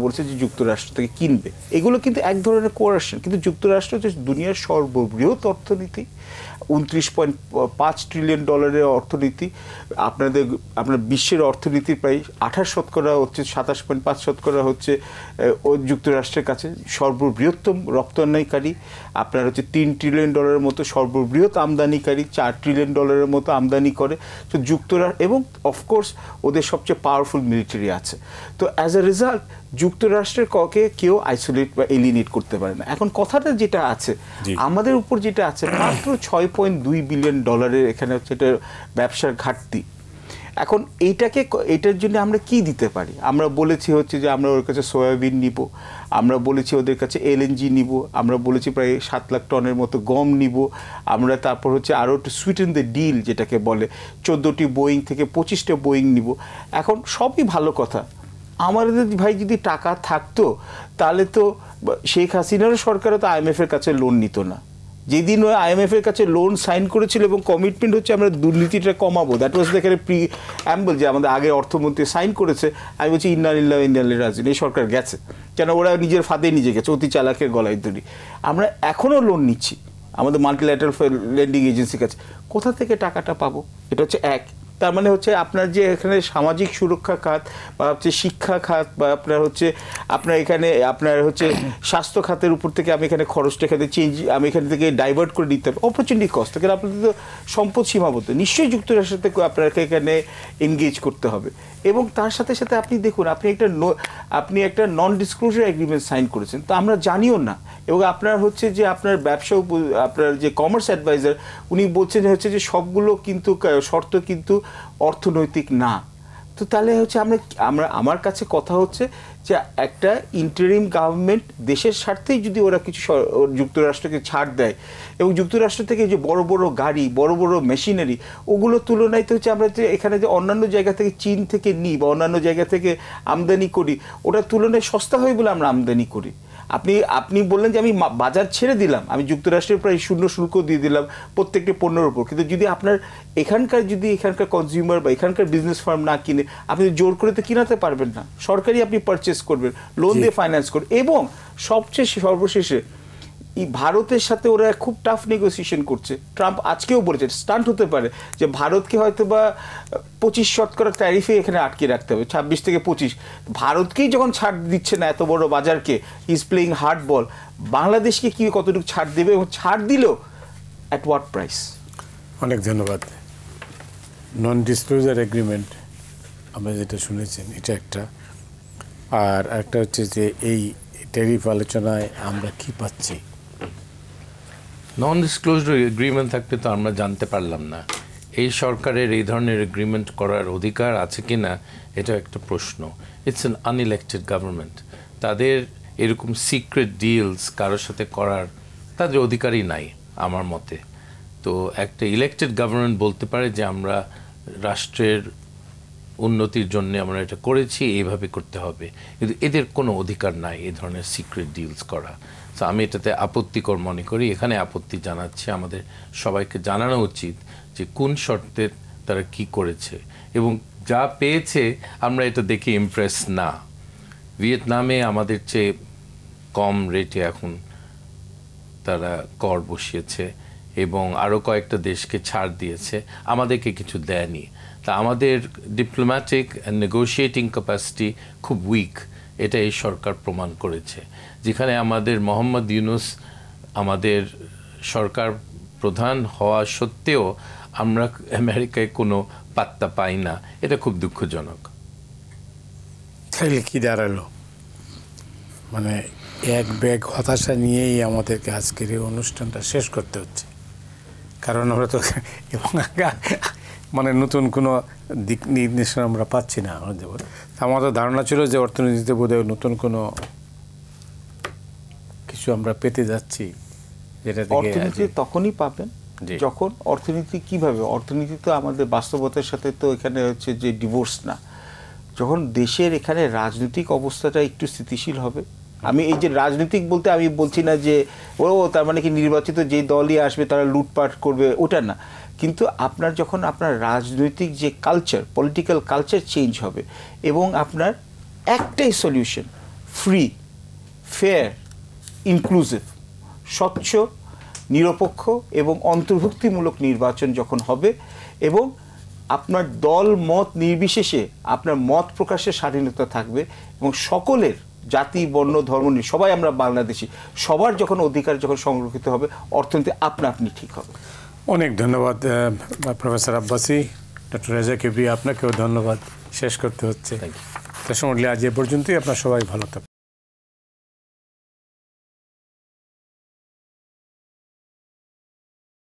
বলছে যে যুক্তরাষ্ট্র থেকে কিনবে। এগুলো কিন্তু এক ধরনের কোয়ারেশন, কিন্তু যুক্তরাষ্ট্র দুনিয়ার সর্ববৃহৎ অর্থনীতি, $29.5 ট্রিলিয়ন অর্থনীতি, আপনার বিশ্বের অর্থনীতির প্রায় 28% 27.5% যুক্তরাষ্ট্রের কাছে। সর্ববৃহত্তম রপ্তানিকারী, আপনার $3 ট্রিলিয়ন মতো সর্ববৃহৎ আমদানিকারী, $4 ট্রিলিয়ন মতো আমদানি করে। তো যুক্তরাষ্ট্র, এবং অফকোর্স ওদের সবচেয়ে পাওয়ারফুল মিলিটারি আছে। তো অ্যাজ এ রেজাল্ট যুক্তরাষ্ট্রের কেউ আইসোলেট বা এলিনেট করতে পারে না। এখন কথাটা যেটা আছে আমাদের উপর, যেটা আছে মাত্র $6.2 বিলিয়ন এখানে এটা ব্যবসার ঘাটতি। এখন এটার জন্য আমরা কি দিতে পারি? আমরা বলেছি যে আমরা ওর কাছে সয়াবিন নিব, আমরা বলেছি ওদের কাছে এলএনজি নিব, আমরা বলেছি প্রায় 7 লাখ টনের মতো গম নিব, আমরা তারপর আরও একটু সুইটেন দ্য ডিল যেটাকে বলে 14টি বোয়িং থেকে 25টা বোয়িং নিব। এখন সবই ভালো কথা, আমাদের ভাই যদি টাকা থাকতো তাহলে তো শেখ হাসিনারও সরকারও তো IMF-এর কাছে লোন নিত না। যেদিন ওই IMF-এর কাছে লোন সাইন করেছিল এবং কমিটমেন্ট আমরা দুর্নীতিটা কমাবো, দ্যাট ওয়াজ এখানে প্রিঅ্যাম্বল যে আমাদের আগে অর্থমন্ত্রী সাইন করেছে। আমি বলছি ইন্না লিল্লাহি ওয়া ইন্না ইলাইহি রাজিউন, এই সরকার গেছে কেন? ওরা নিজের ফাঁদে নিজে গেছে, অতি চালাকের গলায় দড়ি। আমরা এখনও লোন নিচ্ছি আমাদের মাল্টিল্যাটারাল লেন্ডিং এজেন্সির কাছে। কোথা থেকে টাকাটা পাবো? এটা এক। তার মানে আপনার যে এখানে সামাজিক সুরক্ষা খাত বা শিক্ষা খাত বা আপনার এখানে স্বাস্থ্য খাতের উপর থেকে আমি এখানে খরচটা আমি এখান থেকে ডাইভার্ট করে দিতে হবে, অপরচুনিটি কস্ট। কারণ আপনাদের তো সম্পদ সীমাবদ্ধ, নিশ্চয়ই যুক্তরাষ্ট্রের থেকে আপনাকে এখানে এনগেজ করতে হবে। এবং তার সাথে সাথে আপনি দেখুন, আপনি একটা নন ডিসক্লোজার এগ্রিমেন্ট সাইন করেছেন, তো আমরা জানিও না। এবং আপনার যে আপনার ব্যবসা, আপনার যে কমার্স অ্যাডভাইজার, উনি বলছেন যে সবগুলো কিন্তু শর্ত কিন্তু অর্থনৈতিক না। তো তাহলে আমার কাছে কথা যে একটা ইন্টারিম গভর্নমেন্ট দেশের স্বার্থেই যদি ওরা কিছু যুক্তরাষ্ট্রকে ছাড় দেয়, এবং যুক্তরাষ্ট্র থেকে যে বড় বড় গাড়ি, বড় বড় মেশিনারি, ওগুলো তুলনায় তো আমরা যে এখানে যে অন্যান্য জায়গা থেকে চীন থেকে নিই বা অন্যান্য জায়গা থেকে আমদানি করি, ওটার তুলনায় সস্তা হয় বলে আমরা আমদানি করি। আপনি বললেন যে আমি বাজার ছেড়ে দিলাম, আমি যুক্তরাষ্ট্রের প্রায় শূন্য শুল্ক দিয়ে দিলাম প্রত্যেকটি পণ্যের উপর, কিন্তু যদি আপনার এখানকার কনজিউমার বা এখানকার বিজনেস ফার্ম না কিনে, আপনি জোর করে তো কিনাতে পারবেন না। সরকারি আপনি পারচেস করবেন, লোন দিয়ে ফাইন্যান্স করবেন। এবং সর্বশেষে ভারতের সাথে ওরা খুব টাফ নেগোসিয়েশন করছে। ট্রাম্প আজকেও বলেছে, স্টান্ট হতে পারে, যে ভারতকে হয়তো বা 25% ট্যারিফে এখানে আটকে রাখতে হবে, 26 থেকে 25। ভারতকেই যখন ছাড় দিচ্ছে না এত বড় বাজারকে, ইজ প্লেইং হার্ড বল। বাংলাদেশকে কি কতটুকু ছাড় দেবে, এবং ছাড় দিল অ্যাট হোয়াট প্রাইস? অনেক ধন্যবাদ। নন ডিসক্লোজার এগ্রিমেন্ট আমরা যেটা শুনেছেন, এটা একটা। আর একটা যে এই ট্যারিফ আলোচনায় আমরা কি পাচ্ছি? নন ডিসক্লোজার এগ্রিমেন্ট থাকলে তো আমরা জানতে পারলাম না। এই সরকারের এই ধরনের এগ্রিমেন্ট করার অধিকার আছে কি না, এটা একটা প্রশ্ন। ইটস অ্যান আনইলেক্টেড গভর্নমেন্ট, তাদের এরকম সিক্রেট ডিলস কারোর সাথে করার তাদের অধিকারই নাই আমার মতে। তো একটা ইলেক্টেড গভর্নমেন্ট বলতে পারে যে আমরা রাষ্ট্রের উন্নতির জন্য আমরা এটা করেছি, এইভাবে করতে হবে, কিন্তু এদের কোনো অধিকার নাই এই ধরনের সিক্রেট ডিলস করা। তো আমি এটাতে আপত্তিকর মনে করি। এখানে আপত্তি জানাচ্ছি, আমাদের সবাইকে জানানো উচিত যে কোন শর্তে তারা কি করেছে, এবং যা পেয়েছে আমরা এটা দেখে ইমপ্রেস না। ভিয়েতনামে আমাদের চেয়ে কম রেটে এখন তারা কর বসিয়েছে, এবং আরও কয়েকটা দেশকে ছাড় দিয়েছে, আমাদেরকে কিছু দেয়নি। তা আমাদের ডিপ্লোম্যাটিক অ্যান্ড নেগোশিয়েটিং ক্যাপাসিটি খুব উইক, এটা এই সরকার প্রমাণ করেছে। যেখানে আমাদের মোহাম্মদ ইউনূস আমাদের সরকার প্রধান হওয়া সত্ত্বেও আমরা আমেরিকায় কোনো পাত্তা পাই না, এটা খুব দুঃখজনক। তাহলে কি দাঁড়ালো? মানে এক ব্যাগ হতাশা নিয়েই আমাদেরকে আজকের এই অনুষ্ঠানটা শেষ করতে হচ্ছে, কারণ আমরা তো এবং মানে নতুন কোনো দিক নির্দেশনা আমরা পাচ্ছি না। আমাদের ধারণা ছিল যে অর্থনীতিতে বোধহয় নতুন কোনো কিছু আমরা পেতে যাচ্ছি, যেটা অর্থনীতি তখনই পাবেন যখন অর্থনীতি কিভাবে, অর্থনীতি তো আমাদের বাস্তবতার সাথে তো এখানে হচ্ছে যে ডিভোর্স না, যখন দেশের এখানে রাজনৈতিক অবস্থাটা একটু স্থিতিশীল হবে। আমি এই যে রাজনৈতিক বলতে আমি বলছি না যে ও তার মানে কি নির্বাচিত যে দলই আসবে তারা লুটপাট করবে, ওটা না, কিন্তু আপনার যখন আপনার রাজনৈতিক যে কালচার, পলিটিক্যাল কালচার চেঞ্জ হবে এবং আপনার একটাই সলিউশন, ফ্রি, ফেয়ার, ইনক্লুসিভ, স্বচ্ছ, নিরপেক্ষ এবং অন্তর্ভুক্তিমূলক নির্বাচন যখন হবে এবং আপনার দল মত নির্বিশেষে আপনার মত প্রকাশের স্বাধীনতা থাকবে এবং সকলের জাতি, বর্ণ, ধর্ম নিয়ে সবাই আমরা বাংলাদেশি, সবার যখন অধিকার যখন সংরক্ষিত হবে, অর্থনীতি আপনা আপনি ঠিক হবে। অনেক ধন্যবাদ প্রফেসর আব্বাসী। ডক্টর রেজা কিবরিয়া, আপনাকেও ধন্যবাদ। শেষ করতে হচ্ছে। দর্শক মণ্ডলী, আজ এ পর্যন্তই। আপনার সবাই ভালো থাকুন।